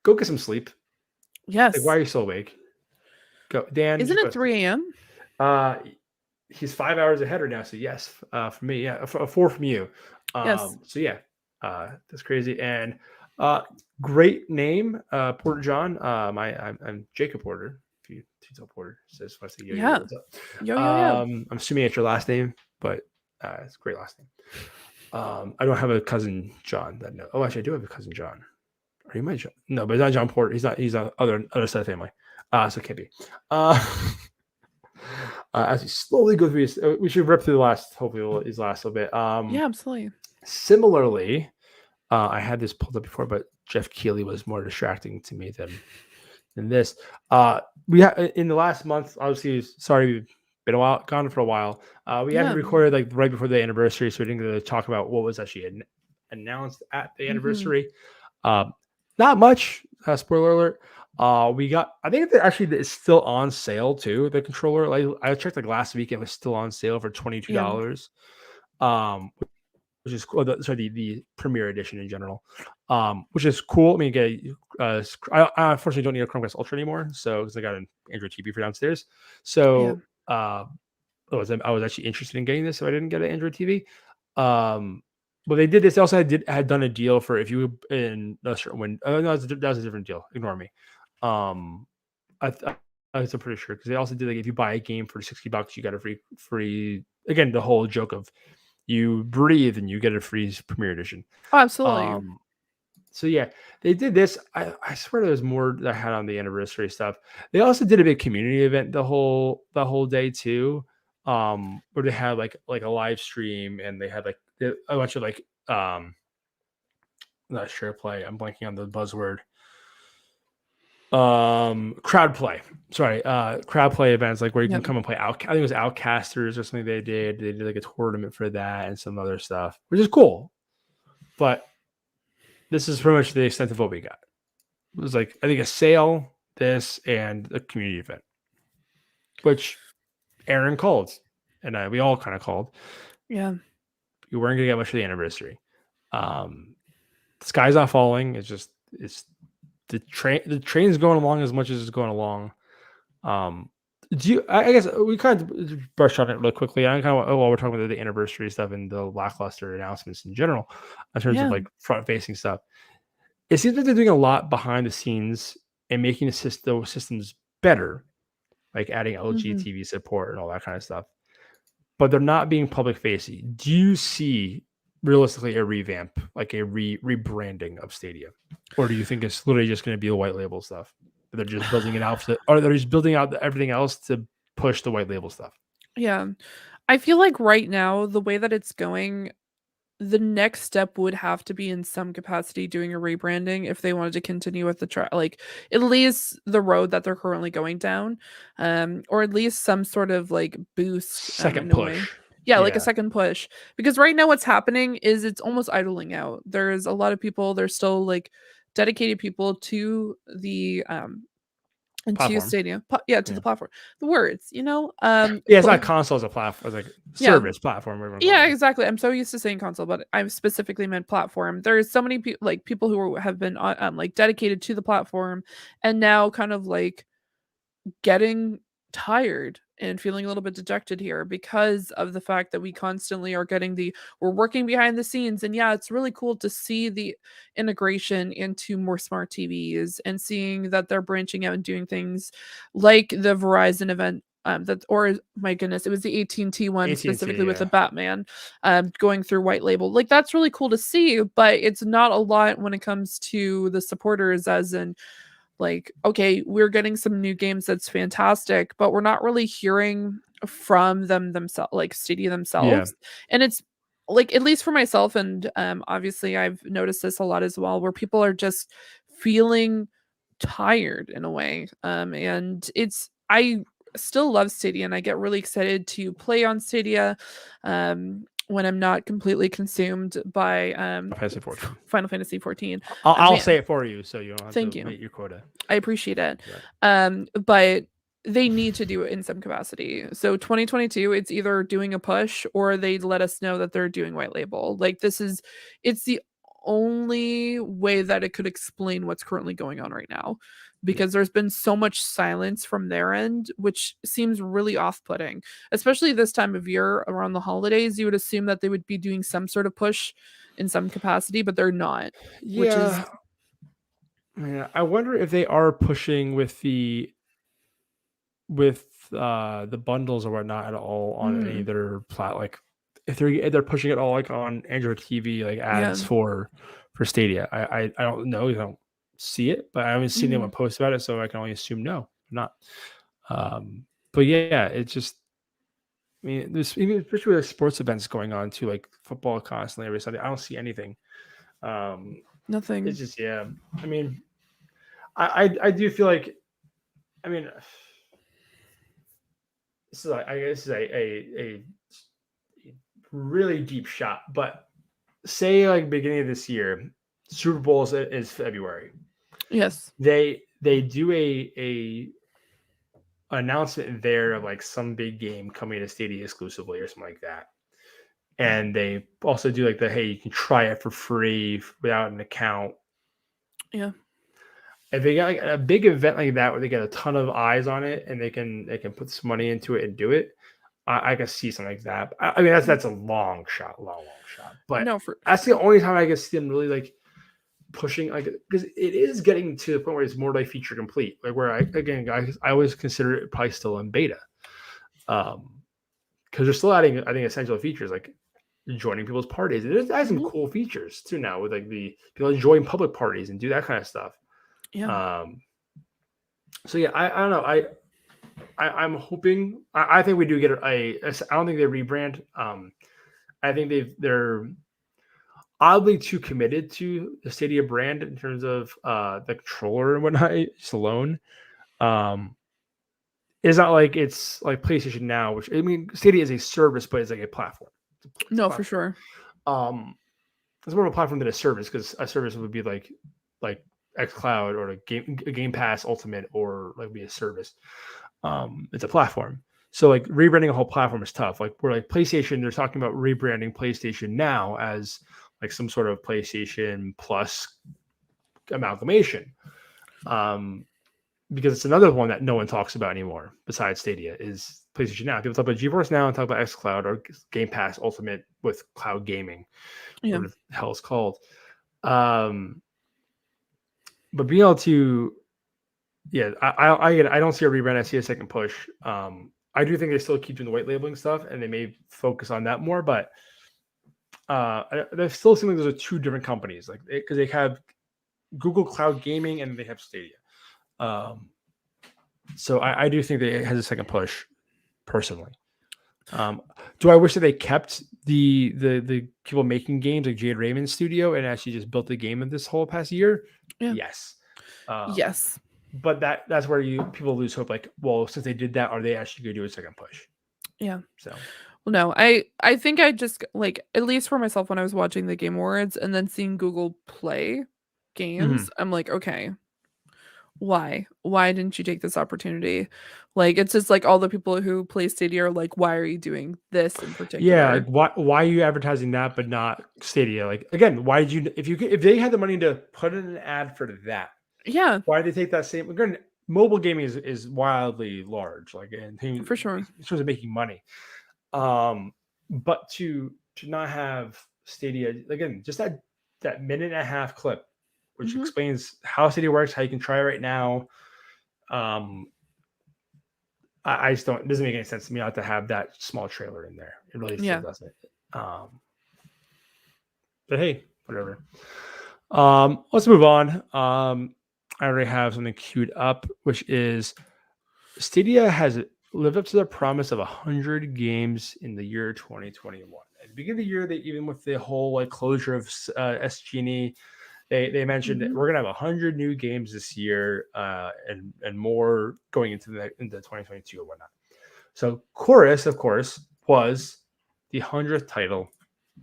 get some sleep. Yes. Like, why are you so awake? Go, Dan. Isn't it 3 a.m.? He's 5 hours ahead right now. So yes, for me, yeah, 4 from you. Yes. So yeah, that's crazy. And great name, Porter John. I'm Jacob Porter. If you tell Porter, says I say yo. Yeah. Yo. I'm assuming it's your last name, but it's a great last name. I don't have a cousin John that no. Oh, actually, I do have a cousin John. Are you my John? No, but it's not John Porter. He's not. He's on other side of the family. So it can't be. As we slowly go through this, we should rip through his last little bit. Yeah, absolutely. Similarly, I had this pulled up before, but Jeff Keighley was more distracting to me than this. We in the last month, obviously, sorry, we've been gone for a while. We hadn't recorded like right before the anniversary, so we didn't get to talk about what was actually announced at the anniversary. Not much. Spoiler alert. I think it's still on sale too. The controller, like I checked like last week, it was still on sale for $22. Which is cool. The Premier Edition in general, which is cool. I mean, I unfortunately don't need a Chromecast Ultra anymore, so because I got an Android TV for downstairs. So I was actually interested in getting this, so I didn't get an Android TV. But they did this. They also had done a deal for if you in a certain when. No, that was a different deal. Ignore me. I'm pretty sure because they also did like if you buy a game for $60, you got a free. Again, the whole joke of you breathe and you get a free Premier Edition. Oh, absolutely. So yeah, they did this. I swear there was more that I had on the anniversary stuff. They also did a big community event the whole day too, where they had like a live stream and they had like a bunch of like not sure play. I'm blanking on the buzzword. Crowd play. Sorry, crowd play events like where you can come and play out. I think it was Outcasters or something they did. They did like a tournament for that and some other stuff, which is cool. But this is pretty much the extent of what we got. It was like I think a sale, this, and a community event, which Aaron called, and we all kind of called. Yeah, you weren't gonna get much for the anniversary. The sky's not falling. It's the train's going along as much as it's going along. I guess we kind of brushed on it really quickly. I kind of while we're talking about the anniversary stuff and the lackluster announcements in general, in terms of like front facing stuff. It seems like they're doing a lot behind the scenes and making the systems better, like adding LG TV support and all that kind of stuff. But they're not being public facing. Do you see realistically a revamp, like a rebranding of Stadia, or do you think it's literally just going to be the white label stuff? They're just building it out, or they're just building out everything else to push the white label stuff? Yeah, I feel like right now the way that it's going, the next step would have to be in some capacity doing a rebranding if they wanted to continue with the like at least the road that they're currently going down, or at least some sort of like boost, second push. Yeah, like a second push. Because right now what's happening is it's almost idling out. There's a lot of people, there's still like dedicated people to the into Stadia, to the platform. The words, it's not console as a platform, it's like service platform. Yeah, exactly. I'm so used to saying console, but I specifically meant platform. There's so many people who have been like dedicated to the platform, and now kind of like getting tired and feeling a little bit dejected here because of the fact that we constantly are we're working behind the scenes. And yeah, it's really cool to see the integration into more smart TVs and seeing that they're branching out and doing things like the Verizon event, my goodness, it was the AT&T one specifically with the Batman, going through white label. Like that's really cool to see, but it's not a lot when it comes to the supporters, as in like, okay, we're getting some new games that's fantastic, but we're not really hearing from themselves, like Stadia themselves. And it's like, at least for myself, and obviously I've noticed this a lot as well, where people are just feeling tired in a way. And I still love Stadia and I get really excited to play on Stadia when I'm not completely consumed by Final Fantasy 14. I'll say it for you so you don't have to meet your quota. I appreciate it. But they need to do it in some capacity. So 2022, it's either doing a push or they let us know that they're doing white label. Like it's the only way that it could explain what's currently going on right now, because there's been so much silence from their end, which seems really off-putting, especially this time of year around the holidays. You would assume that they would be doing some sort of push in some capacity, but they're not. I wonder if they are pushing with the bundles or whatnot at all on either like if they're pushing it all like on Android TV, like ads for Stadia. I don't know. You don't see it, but I haven't seen anyone post about it, so I can only assume no, not. But yeah, it's just. I mean, there's even especially with sports events going on too, like football constantly every Sunday. I don't see anything Nothing. It's just I mean, I do feel like I mean this is I guess is a really deep shot, but say like beginning of this year, Super Bowl is February. Yes. They do a announcement there of like some big game coming to Stadia exclusively or something like that. And they also do like hey, you can try it for free without an account. Yeah. If they got like a big event like that where they get a ton of eyes on it and they can put some money into it and do it, I can see something like that. I mean that's a long shot. But No, that's the only time I can see them really like pushing, like, because it is getting to the point where it's more like feature complete, like where I always consider it probably still in beta, because they're still adding I think essential features like joining people's parties. It has some cool features too now with like the people join public parties and do that kind of stuff. Yeah. So yeah, I don't know. I'm hoping. I think we do get I don't think they rebrand. I think they're oddly too committed to the Stadia brand in terms of the controller and whatnot just alone. It's not like it's like PlayStation Now, which I mean Stadia is a service, but it's like a platform. It's a No, platform. for sure. It's more of a platform than a service, because a service would be like xCloud or a Game Pass Ultimate, or like be a service. It's a platform. So like rebranding a whole platform is tough. Like we're like PlayStation, they're talking about rebranding PlayStation Now as like some sort of PlayStation Plus amalgamation. Because it's another one that no one talks about anymore besides Stadia is PlayStation Now. People talk about GeForce Now and talk about xCloud or Game Pass Ultimate with cloud gaming, whatever the hell it's called. But being able to, I don't see a rebrand. I see a second push. I do think they still keep doing the white labeling stuff, and they may focus on that more. But they still seem like those are two different companies, like because they have Google Cloud Gaming and they have Stadia. So I do think that it has a second push, personally. Do I wish that they kept the people making games like Jade Raymond's studio and actually just built the game of this whole past year? Yeah. Yes. Yes. But that's where people lose hope. Like, well, since they did that, are they actually going to do a second push? Yeah. So, well, no, I think I just like, at least for myself, when I was watching the Game Awards and then seeing Google Play games, I'm like, okay, why didn't you take this opportunity? Like, it's just like all the people who play Stadia are like, why are you doing this in particular? yeah, like why are you advertising that but not Stadia? Like, again, why did you if they had the money to put in an ad for that? Yeah, why did they take that same? Again, mobile gaming is wildly large, like for sure, in terms of making money. But to not have Stadia, again, just that minute and a half clip, which explains how Stadia works, how you can try it right now. I just don't. It doesn't make any sense to me not to have that small trailer in there. It really still doesn't. But hey, whatever. Let's move on. I already have something queued up, which is Stadia has lived up to their promise of 100 games in the year 2021. At the beginning of the year, they even with the whole like closure of SG&E, they mentioned that we're gonna have 100 new games this year, and more going into 2022 or whatnot. So Chorus, of course, was the 100th title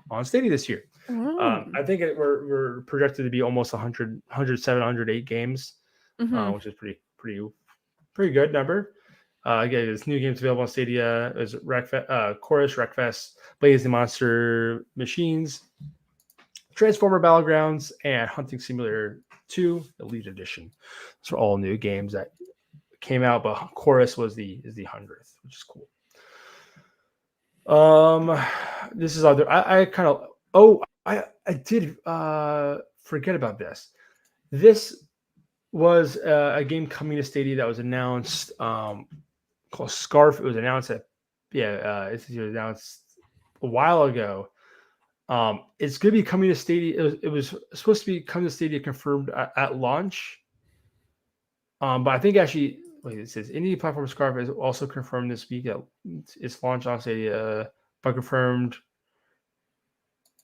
on Stadia this year. I think we're projected to be almost 100, 107, 108 games, which is pretty good number. Again, there's new games available on Stadia. There's Chorus, Wreckfest, Blaze the Monster Machines, Transformer Battlegrounds, and Hunting Simulator 2 Elite Edition. Those are all new games that came out, but Chorus was the 100th, which is cool. This is other. I kind of. I did forget about this. This was a game coming to Stadia that was announced called Scarf. It was announced it was announced a while ago. It's going to be coming to Stadia. It was supposed to be coming to Stadia confirmed at launch. But I think actually, wait, it says indie platform Scarf is also confirmed this week that it's launched on Stadia, but confirmed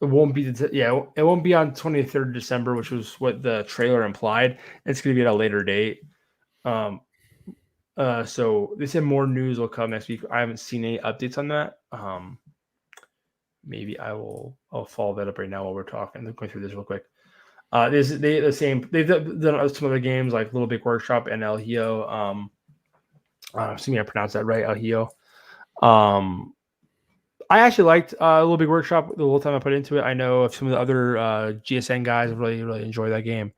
It won't be it won't be on 23rd December, which was what the trailer implied. It's going to be at a later date. So they said more news will come next week. I haven't seen any updates on that. Maybe I'll follow that up right now while we're talking. I'm going through this real quick. They've done some other games like Little Big Workshop and El Hio. Assuming I pronounced that right, El Hio. I actually liked Little Big Workshop the little time I put into it. I know some of the other GSN guys really enjoy that game.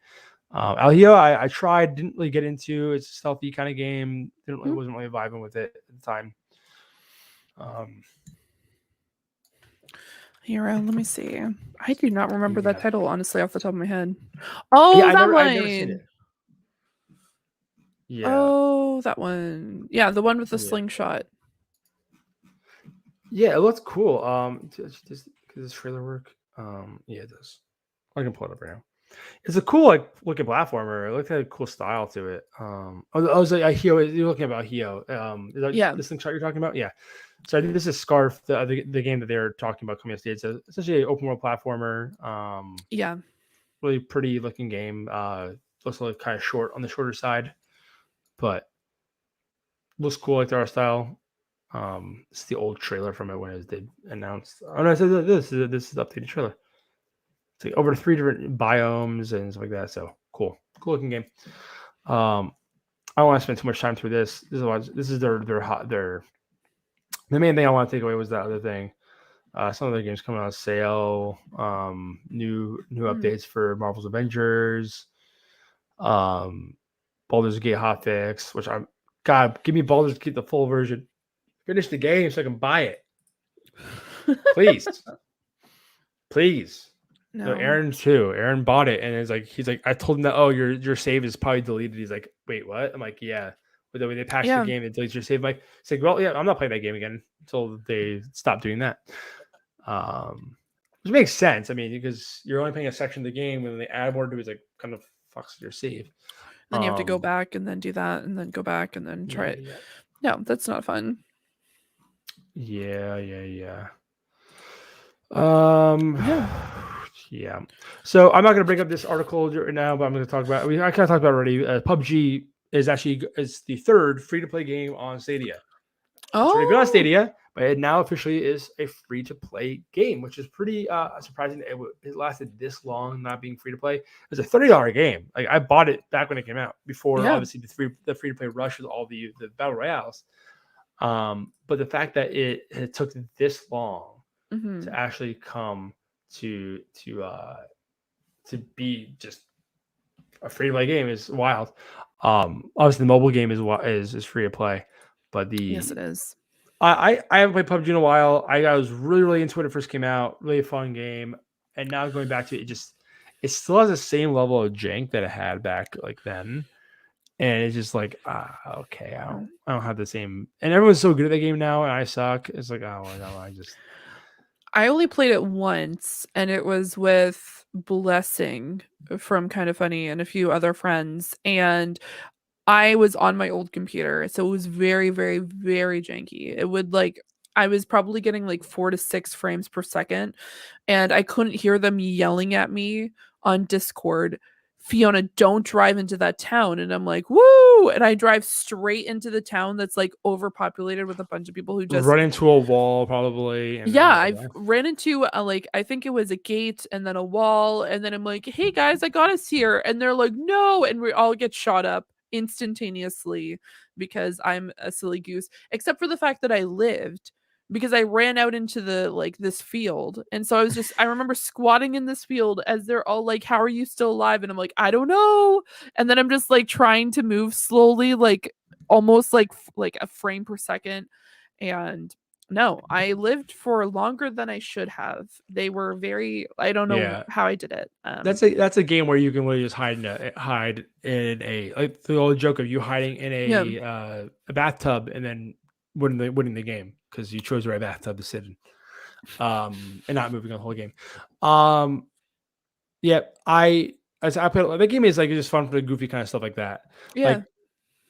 El Hio, I tried, didn't really get into. It's a stealthy kind of game. Wasn't really vibing with it at the time. Hero, let me see. I do not remember that title, honestly, off the top of my head. Oh, yeah, that one. I've never seen it. Yeah. Oh, that one. Yeah, the one with the slingshot. Yeah, it looks cool. Does this trailer work? Yeah, it does. I can pull it up right now. It's a cool looking platformer. It looks like a cool style to it. I was like, you're looking about Hio. Is that the slingshot you're talking about? Yeah. So I think this is Scarf, the game that they're talking about coming out. It's essentially an open world platformer. Yeah. Really pretty looking game. Looks like kind of short on the shorter side, but looks cool like the art style. It's the old trailer from it when it did announced. Oh no, this is the updated trailer. It's like over 3 different biomes and stuff like that. So cool looking game. I don't want to spend too much time through this. This is their the main thing I want to take away was that other thing. Some of the games coming on sale. New updates for Marvel's Avengers. Baldur's Gate hotfix, which give me Baldur's Gate the full version. Finish the game so I can buy it. Please. No, Aaron too. Aaron bought it and he's like, I told him that, your save is probably deleted. He's like, wait, what? I'm like, yeah. But the way they patch the game, it deletes your save. I'm like, it's like, well, yeah, I'm not playing that game again until they stop doing that. Which makes sense. I mean, because you're only playing a section of the game, and the add more to it is like kind of fucks your save. Then you have to go back and then do that, and then go back and then try it. Yeah. No, that's not fun. Yeah. Yeah. So I'm not going to bring up this article right now, but I'm going to talk about. I kind of talked about it already. PUBG is the third free-to-play game on Stadia. It's already been on Stadia, but it now officially is a free-to-play game, which is pretty surprising that it lasted this long not being free-to-play. It was a $30 game. Like I bought it back when it came out, before obviously the free-to-play rush with all the battle royales. But the fact that it took this long to actually come to be just a free-to-play game is wild. Obviously the mobile game is free to play, but yes, it is. I haven't played PUBG in a while. I was really into it when it first came out. Really fun game, and now going back to it, it still has the same level of jank that it had back like then. And it's just like, okay, I don't have the same. And everyone's so good at that game now, and I suck. It's like, I only played it once, and it was with Blessing from Kind of Funny and a few other friends, and I was on my old computer, so it was very, very, very janky. It would I was probably getting 4 to 6 frames per second, and I couldn't hear them yelling at me on Discord, Fiona, don't drive into that town. And I'm like, woo! And I drive straight into the town that's overpopulated with a bunch of people who just run into a wall, probably. And I've ran into I think it was a gate and then a wall, and then I'm like, hey guys, I got us here, and they're like, no, and we all get shot up instantaneously because I'm a silly goose, except for the fact that I lived, because I ran out into the this field. And so I remember squatting in this field as they're all like, how are you still alive? And I'm like, I don't know. And then I'm just trying to move slowly, almost like a frame per second. And no, I lived for longer than I should have. They were I don't know how I did it. That's a game where you can really just hide in a the old joke of you hiding in a bathtub and then winning the game because you chose the right bathtub to sit in, and not moving on the whole game. I play that game is just fun for the goofy kind of stuff like that. Yeah.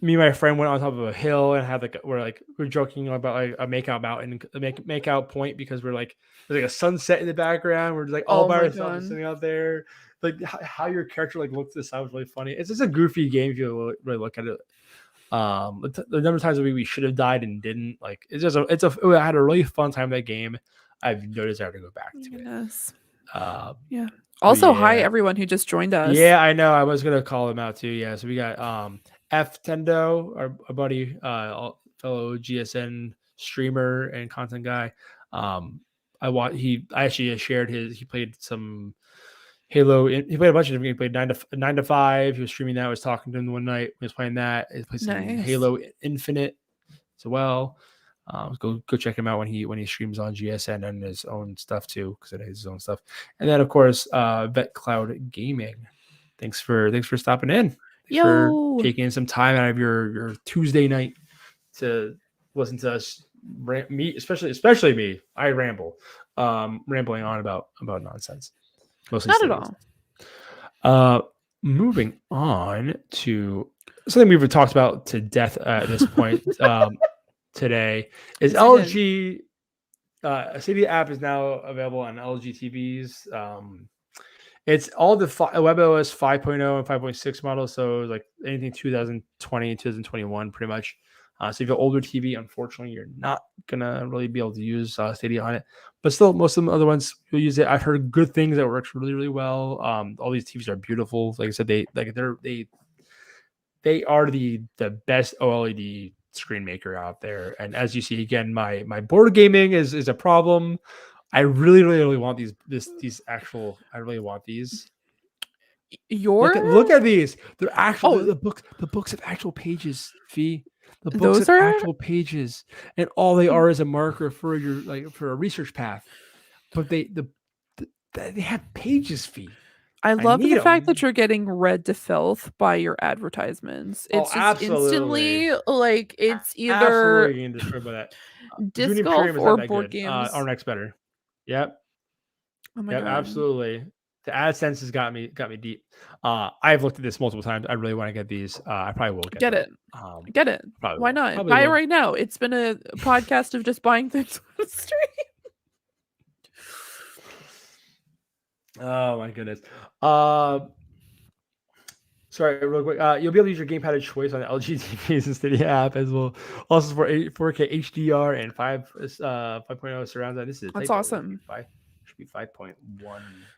me and my friend went on top of a hill and had we're joking about like a makeout mountain, makeout point because we're like there's like a sunset in the background. We're just like all by ourselves sitting out there. Like how your character like looks this out was really funny. It's just a goofy game if you really look at it. The number of times we should have died and didn't, like it's just I had a really fun time that game. I've noticed I have to go back to it. Yeah. Also, hi everyone who just joined us. Yeah, I know. I was gonna call them out too. Yeah, so we got F Tendo, our buddy, fellow GSN streamer and content guy. I actually shared he played some Halo. He played a bunch of different games. He played 9 to 5. He was streaming that. I was talking to him one night. He was playing that. He played some Halo Infinite as well. Go check him out when he streams on GSN and his own stuff too, because it is his own stuff. And then of course, Vet Cloud Gaming. Thanks for stopping in. Thanks for taking some time out of your Tuesday night to listen to us me, especially me. I ramble, rambling on about nonsense. Mostly not at all. Moving on to something we've talked about to death at this point. Today is LG. Stadia app is now available on LG TVs. It's all the WebOS 5.0 and 5.6 models, so like anything 2020, 2021, pretty much. So if you have an older TV, unfortunately, you're not gonna really be able to use Stadia on it. But still, most of the other ones you'll use it. I've heard good things that works really, really well. All these TVs are beautiful. Like I said, they are the best OLED screen maker out there. And as you see, again, my board gaming is a problem. I really, really, really want these actual. I really want these. Look at these. They're actual. The books have actual pages. The books have actual pages, and all they are is a marker for for a research path. But they have pages. I love the fact that you're getting read to filth by your advertisements. It's just instantly like it's either getting destroyed by that. disc golf or board games. Our next better. Yep. Oh my God. Absolutely. The AdSense has got me deep. I've looked at this multiple times. I really want to get these. I probably will get it. Get it. Why not? Buy it right now. It's been a podcast of just buying things on the street. Oh my goodness. Sorry, real quick. You'll be able to use your gamepad of choice on the LG TVs and Stadia app as well. Also for 4K HDR and 5.0 surround sound. That's awesome. Should be 5.1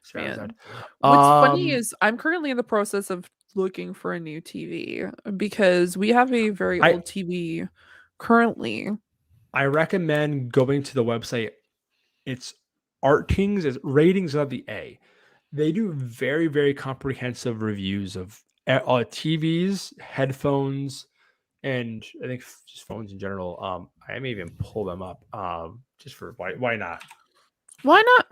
surround sound. What's funny is I'm currently in the process of looking for a new TV because we have a very old TV currently. I recommend going to the website. It's Ratings of the A. They do very, very comprehensive reviews of TVs, headphones, and I think just phones in general. I may even pull them up just for why not? Why not?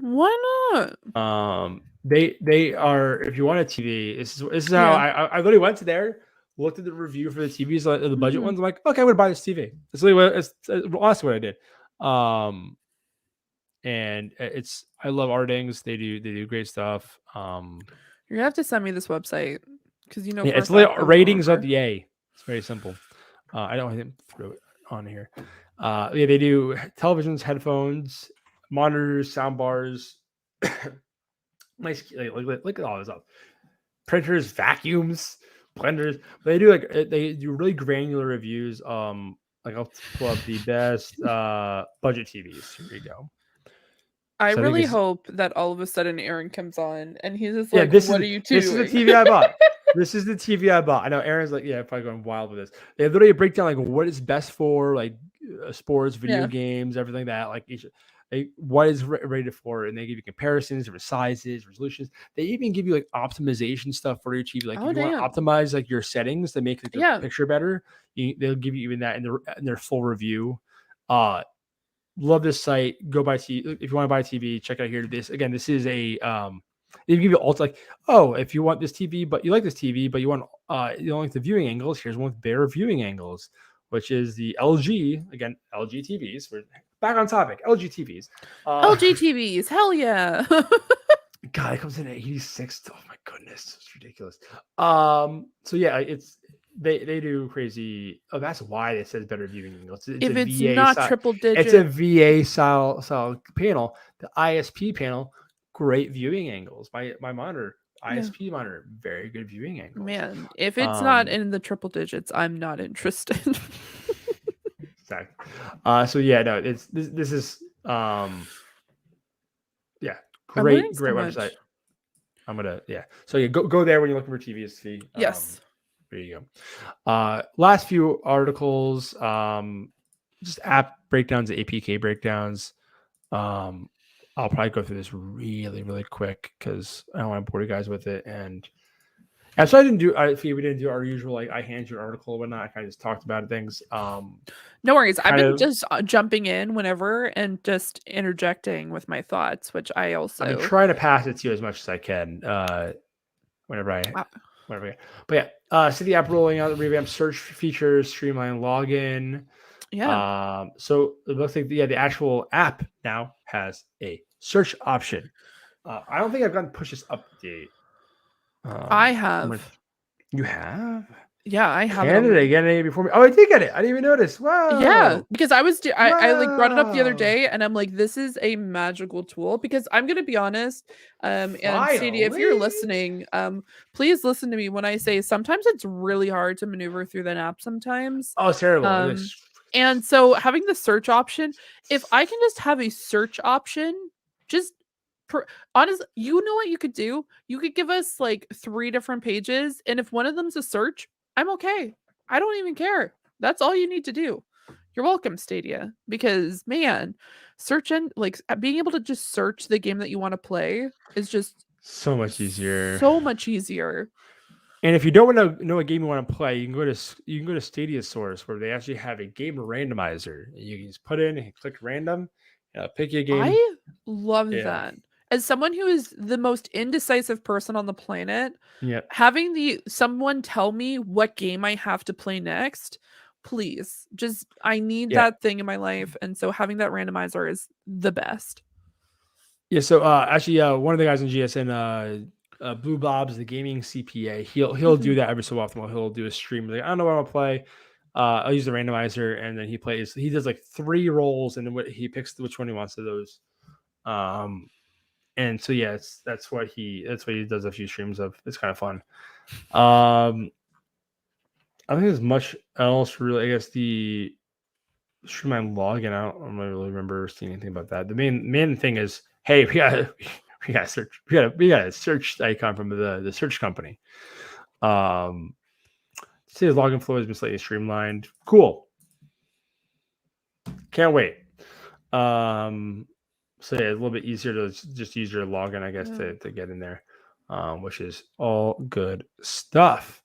They are, if you want a TV, this is how I literally went to there, looked at the review for the TVs, the budget ones. I'm like, okay, I'm gonna buy this TV. That's literally honestly what I did. And I love Ratings. They do great stuff. You're gonna have to send me this website because it's literally Ratings of the A. It's very simple. I don't want to throw it on here. They do televisions, headphones, monitors, sound bars. Nice, look at all this stuff. Printers, vacuums, blenders. They do really granular reviews. I'll pull up the best budget TVs. Here we go. I really hope that all of a sudden Aaron comes on and he's just like, what are you doing? This is the TV I bought. This is the TV I bought. I know Aaron's like, probably going wild with this. They literally break down like what is best for like sports, video games, everything like that. What is rated for, and they give you comparisons, different sizes, resolutions. They even give you like optimization stuff for your TV. Like if you want to optimize like your settings to make the picture better, they'll give you even that in their full review. Love this site. Go buy TV if you want to buy a TV. Check out here. This is a they give you if you want this TV, but you like this TV, but you want you don't like the viewing angles. Here's one with better viewing angles, which is the LG TVs. We're back on topic. LG TVs. LG TVs. Hell yeah. God, it comes in at 86. Oh my goodness, it's ridiculous. So yeah, it's they do crazy. Oh, that's why it says better viewing angles. If it's VA not style, triple it's a digit, VA style panel. The ISP panel, great viewing angles. My monitor, ISP monitor, very good viewing angles. Man, if it's not in the triple digits, I'm not interested. Exactly. So yeah, no, it's this is yeah, I'm learning great so website. much. I'm gonna So yeah, go there when you're looking for TVs to see. Yes. There you go. Last few articles, just app breakdowns, APK breakdowns. I'll probably go through this really, really quick because I don't want to bore you guys with it. And so we didn't do our usual, like, I hand you an article or whatnot. I kind of just talked about things. No worries. I've been just jumping in whenever and just interjecting with my thoughts, which I also... I've been trying to pass it to you as much as I can whenever I... But yeah, see the app rolling out the revamped search features, streamline login. Yeah. So it looks like the actual app now has a search option. I don't think I've gotten push this update. I have. You have? Yeah, I have. Canada getting it before me. Oh, I did get it. I didn't even notice. Wow. Yeah, because I like brought it up the other day, and I'm like, this is a magical tool. Because I'm gonna be honest, and Stadia, if you're listening, please listen to me when I say sometimes it's really hard to maneuver through the app. Sometimes. Oh, it's terrible. And so having the search option, if I can just have a search option, just honestly, you know what you could do? You could give us like 3 different pages, and if one of them's a search, I'm okay. I don't even care. That's all you need to do. You're welcome, Stadia. Because man, being able to just search the game that you want to play is just so much easier. So much easier. And if you don't want to know what game you want to play, you can go to Stadia Source, where they actually have a game randomizer. You can just put in and click random, pick your game. I love that. As someone who is the most indecisive person on the planet, having someone tell me what game I have to play next, please, I need that thing in my life. And so having that randomizer is the best. Yeah. So actually, one of the guys in GSN, Blue Bob's the gaming CPA. He'll do that every so often. He'll do a stream. Like, I don't know what I'll play. I'll use the randomizer, and then he plays. He does like 3 rolls, and then he picks which one he wants of those. And so yeah, that's what he does a few streams of. It's kind of fun. I think there's much else really. I guess the streamline login. I don't really remember seeing anything about that. The main thing is, hey, we got a search icon from the search company. See, the login flow has been slightly streamlined. Cool. Can't wait. So yeah, it's a little bit easier to just use your login, I guess, to get in there, which is all good stuff.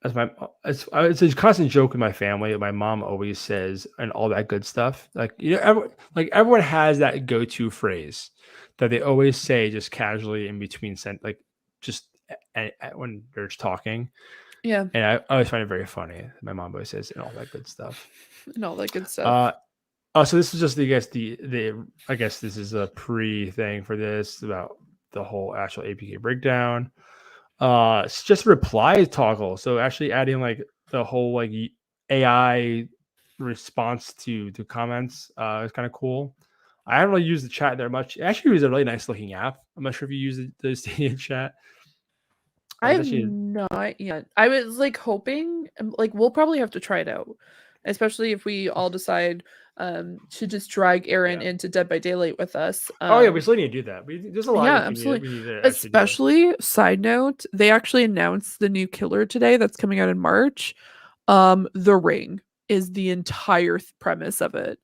It's a constant joke with my family. My mom always says, and all that good stuff. Like, everyone has that go-to phrase that they always say just casually in between when they're just talking. Yeah. And I always find it very funny. My mom always says, and all that good stuff. And all that good stuff. So this is just I guess this is a pre-thing for this about the whole actual APK breakdown. It's just a reply toggle. So actually adding like the whole like AI response to comments is kind of cool. I haven't really used the chat there much. It actually is a really nice looking app. I'm not sure if you use the Stadia chat. I have not yet. I was like hoping, like, we'll probably have to try it out, especially if we all decide to just drag Aaron into Dead by Daylight with us. We still need to do that. There's a lot. Yeah, absolutely. We need to especially, side note, they actually announced the new killer today that's coming out in March. The Ring is the entire premise of it,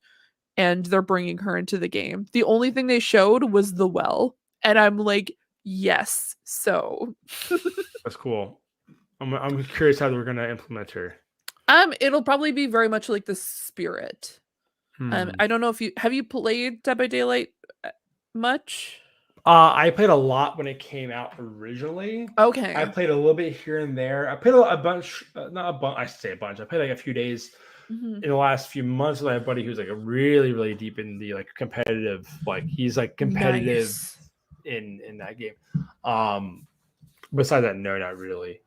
and they're bringing her into the game. The only thing they showed was the well, and I'm like, yes. So that's cool. I'm curious how we're gonna implement her. It'll probably be very much like the Spirit. I don't know if have you played Dead by Daylight much? I played a lot when it came out originally. Okay. I played a little bit here and there. I played a bunch, not a bunch. I say a bunch. I played like a few days in the last few months with my buddy who's like a really, really deep in the like competitive. Like he's like competitive in that game. Besides that, no, not really.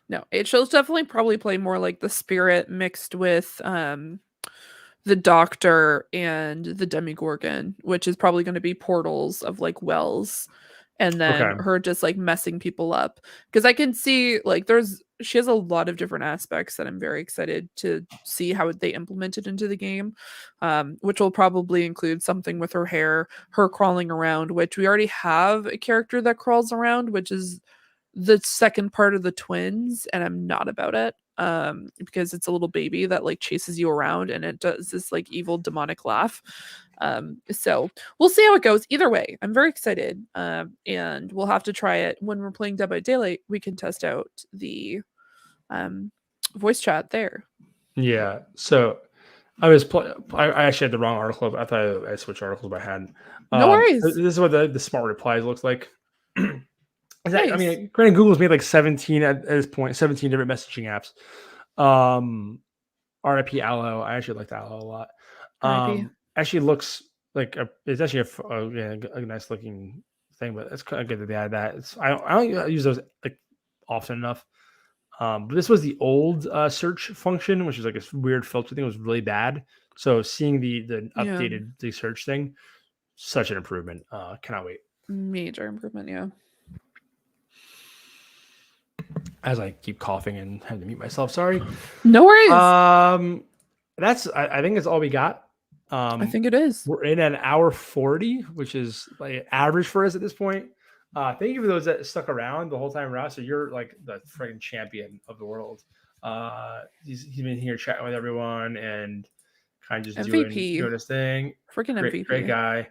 No, she'll definitely probably play more like the spirit mixed with the doctor and the demigorgon, which is probably going to be portals of like wells, and then Okay. her just like messing people up, because I can see like she has a lot of different aspects that I'm very excited to see how they implement it into the game, which will probably include something with her hair, her crawling around, which we already have a character that crawls around, which is the second part of the twins, and I'm not about it, because it's a little baby that like chases you around and it does this like evil demonic laugh. So we'll see how it goes. Either way, I'm very excited, and we'll have to try it when we're playing Dead by Daylight. We can test out the voice chat there. Yeah. So I actually had the wrong article. I thought I switched articles by hand. No worries. This is what the smart replies looks like. Nice. I mean, granted, Google's made like 17 at this point, 17 different messaging apps. RIP Allo. I actually like Allo a lot. RIP. Actually looks like it's actually a nice looking thing, but it's kind of good that they had that. I don't use those like often enough. But this was the old search function, which is like a weird filter thing. It was really bad. So seeing the updated the search thing, such an improvement. Cannot wait. Major improvement, yeah. As I keep coughing and have to mute myself, sorry. No worries. That's I think that's all we got. I think it is. We're in an hour 40, which is like average for us at this point. Thank you for those that stuck around the whole time, Ross. So you're like the freaking champion of the world. He's been here chatting with everyone and kind of just doing his thing. Freaking MVP. Great guy.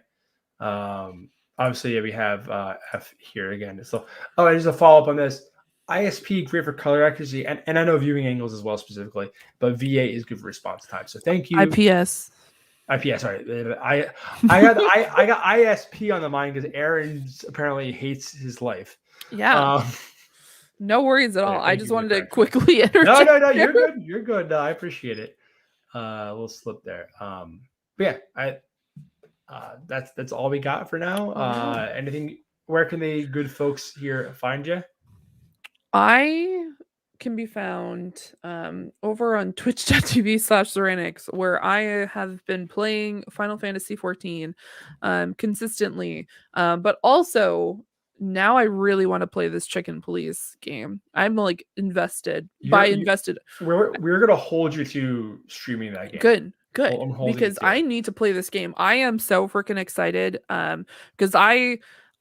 Obviously, yeah, we have F here again. So, just a follow up on this. ISP great for color accuracy, and I know viewing angles as well specifically, but VA is good for response time. So thank you. IPS. Sorry, I got ISP on the mind because Aaron apparently hates his life. Yeah. No worries at all. I just wanted to quickly interject. No, you're good. You're good. I appreciate it. A little slip there. But yeah, that's all we got for now. Anything? Where can the good folks here find you? I can be found over on twitch.tv/Zeranix, where I have been playing Final Fantasy XIV consistently. But also now I really want to play this Chicken Police game. I'm like invested. We're gonna hold you to streaming that game. Good. Because I need to play this game. I am so freaking excited. Because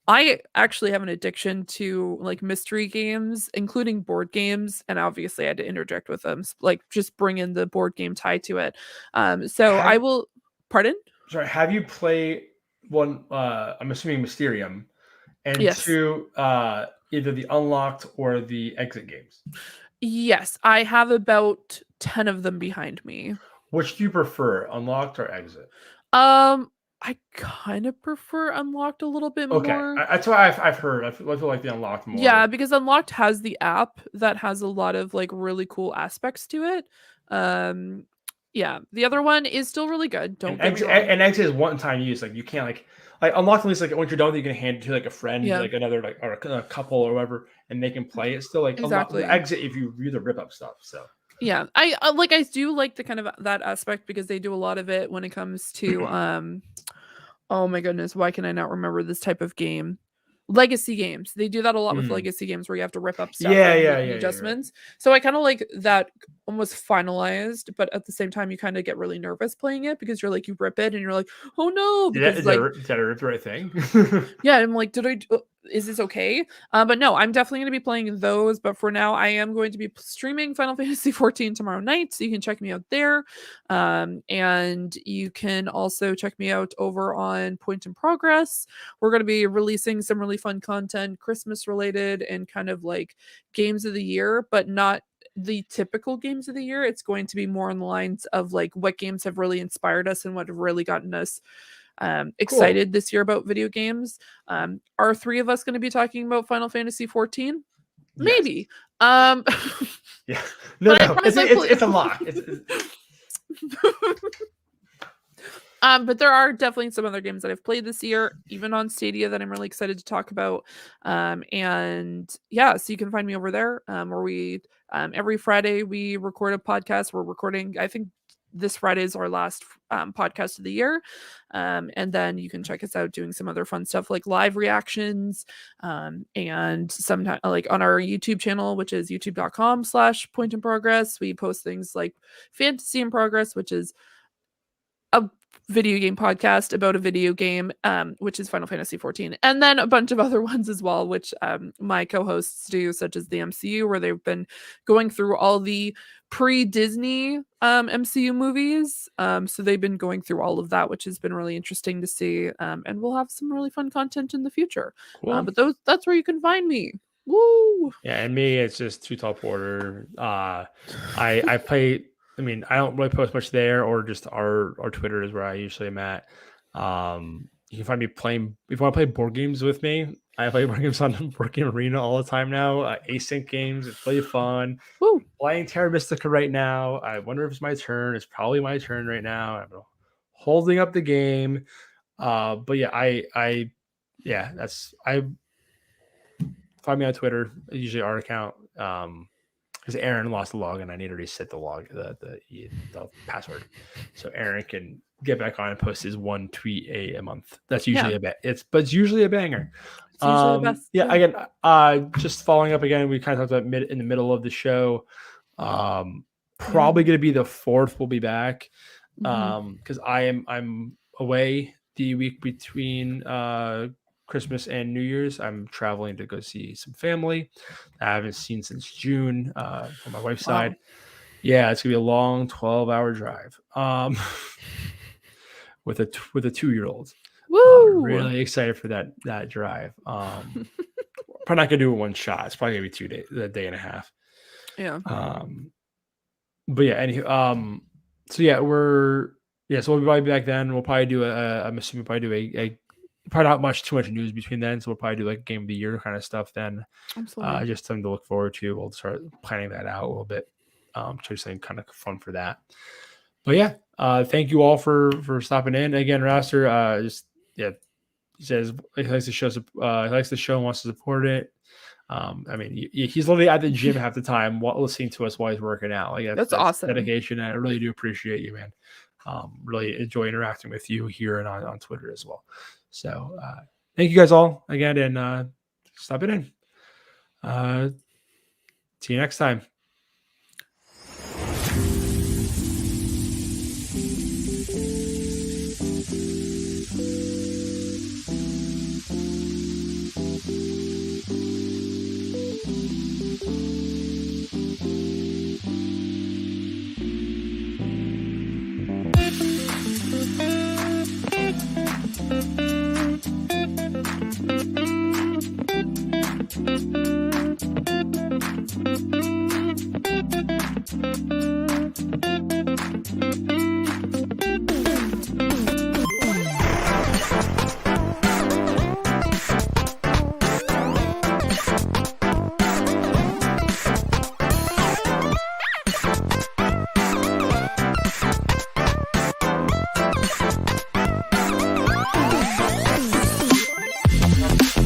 I actually have an addiction to like mystery games, including board games, and obviously I had to interject with them, like just bring in the board game tie to it. I will. Pardon? Sorry. Have you played one? I'm assuming Mysterium, and yes. 2, either the Unlocked or the Exit games. Yes, I have about 10 of them behind me. Which do you prefer, Unlocked or Exit? I kind of prefer Unlocked a little bit more. That's why I've heard. I feel like the Unlocked more. Yeah, because Unlocked has the app that has a lot of like really cool aspects to it. Yeah, the other one is still really good. Don't get me wrong. And Exit is one-time use. Like you can't like Unlocked at least like once you're done, you can hand it to like a friend, like another like or a couple or whatever, and they can play it still. Like exactly. Exit if you do the rip up stuff. So. Yeah, I do like the kind of that aspect because they do a lot of it when it comes to oh my goodness, why can I not remember this type of game? Legacy games. They do that a lot with legacy games where you have to rip up stuff and adjustments. Right. So I kind of like that almost finalized, but at the same time you kind of get really nervous playing it because you're like you rip it and you're like, oh no, because is that a rip the right thing? Yeah, I'm like, is this okay? But no, I'm definitely going to be playing those. But for now, I am going to be streaming Final Fantasy XIV tomorrow night. So you can check me out there. And you can also check me out over on Point in Progress. We're going to be releasing some really fun content, Christmas related and kind of like games of the year, but not the typical games of the year. It's going to be more on the lines of like what games have really inspired us and what have really gotten us excited this year about video games. Are 3 of us going to be talking about Final Fantasy XIV? Maybe. Yeah. No, it's a lot. But there are definitely some other games that I've played this year, even on Stadia, that I'm really excited to talk about. And yeah, so you can find me over there, where we every Friday we record a podcast. We're recording, I think this Friday is our last podcast of the year. And then you can check us out doing some other fun stuff like live reactions, and sometimes like on our YouTube channel, which is youtube.com/point in progress. We post things like Fantasy in Progress, which is a video game podcast about a video game, which is Final Fantasy 14, and then a bunch of other ones as well, which my co-hosts do, such as the MCU, where they've been going through all the pre-Disney MCU movies. So they've been going through all of that, which has been really interesting to see. And we'll have some really fun content in the future. Cool. But that's where you can find me. Woo! Yeah, and me, it's just Too Tall Porter. I play. I mean, I don't really post much there, or just our Twitter is where I usually am at. You can find me playing. If you want to play board games with me, I play board games on Board Game Arena all the time now. Async games, it's really fun. Woo! Playing Terra Mystica right now. I wonder if it's my turn. It's probably my turn right now. I'm holding up the game. But yeah, I find me on Twitter. Usually our account. Because Aaron lost the log and I need to reset the password, so Aaron can get back on and post his one tweet a month. That's usually it's usually a banger. It's usually the best. Yeah, again, just following up again, we kind of talked about in the middle of the show. Probably going to be the 4th. We'll be back because I'm away the week between Christmas and New Year's. I'm traveling to go see some family I haven't seen since June on my wife's side. Yeah, it's gonna be a long 12-hour drive with a 2-year-old. Woo! Really excited for that drive. Probably not gonna do it one shot. It's probably gonna be 2 days, a day and a half. Yeah. But yeah, anywho, so yeah, so we'll probably be back then. We'll probably do I'm assuming we'll probably do a probably not too much news between then, so we'll probably do like game of the year kind of stuff then. Absolutely. Just something to look forward to. We'll start planning that out a little bit. Try something kind of fun for that. But yeah, thank you all for stopping in again. Raster, he says he likes the show. He likes the show and wants to support it. I mean, he's literally at the gym half the time listening to us while he's working out. Like that's awesome. Dedication. And I really do appreciate you, man. Really enjoy interacting with you here and on Twitter as well. So thank you guys all again, and stop it in. See you next time.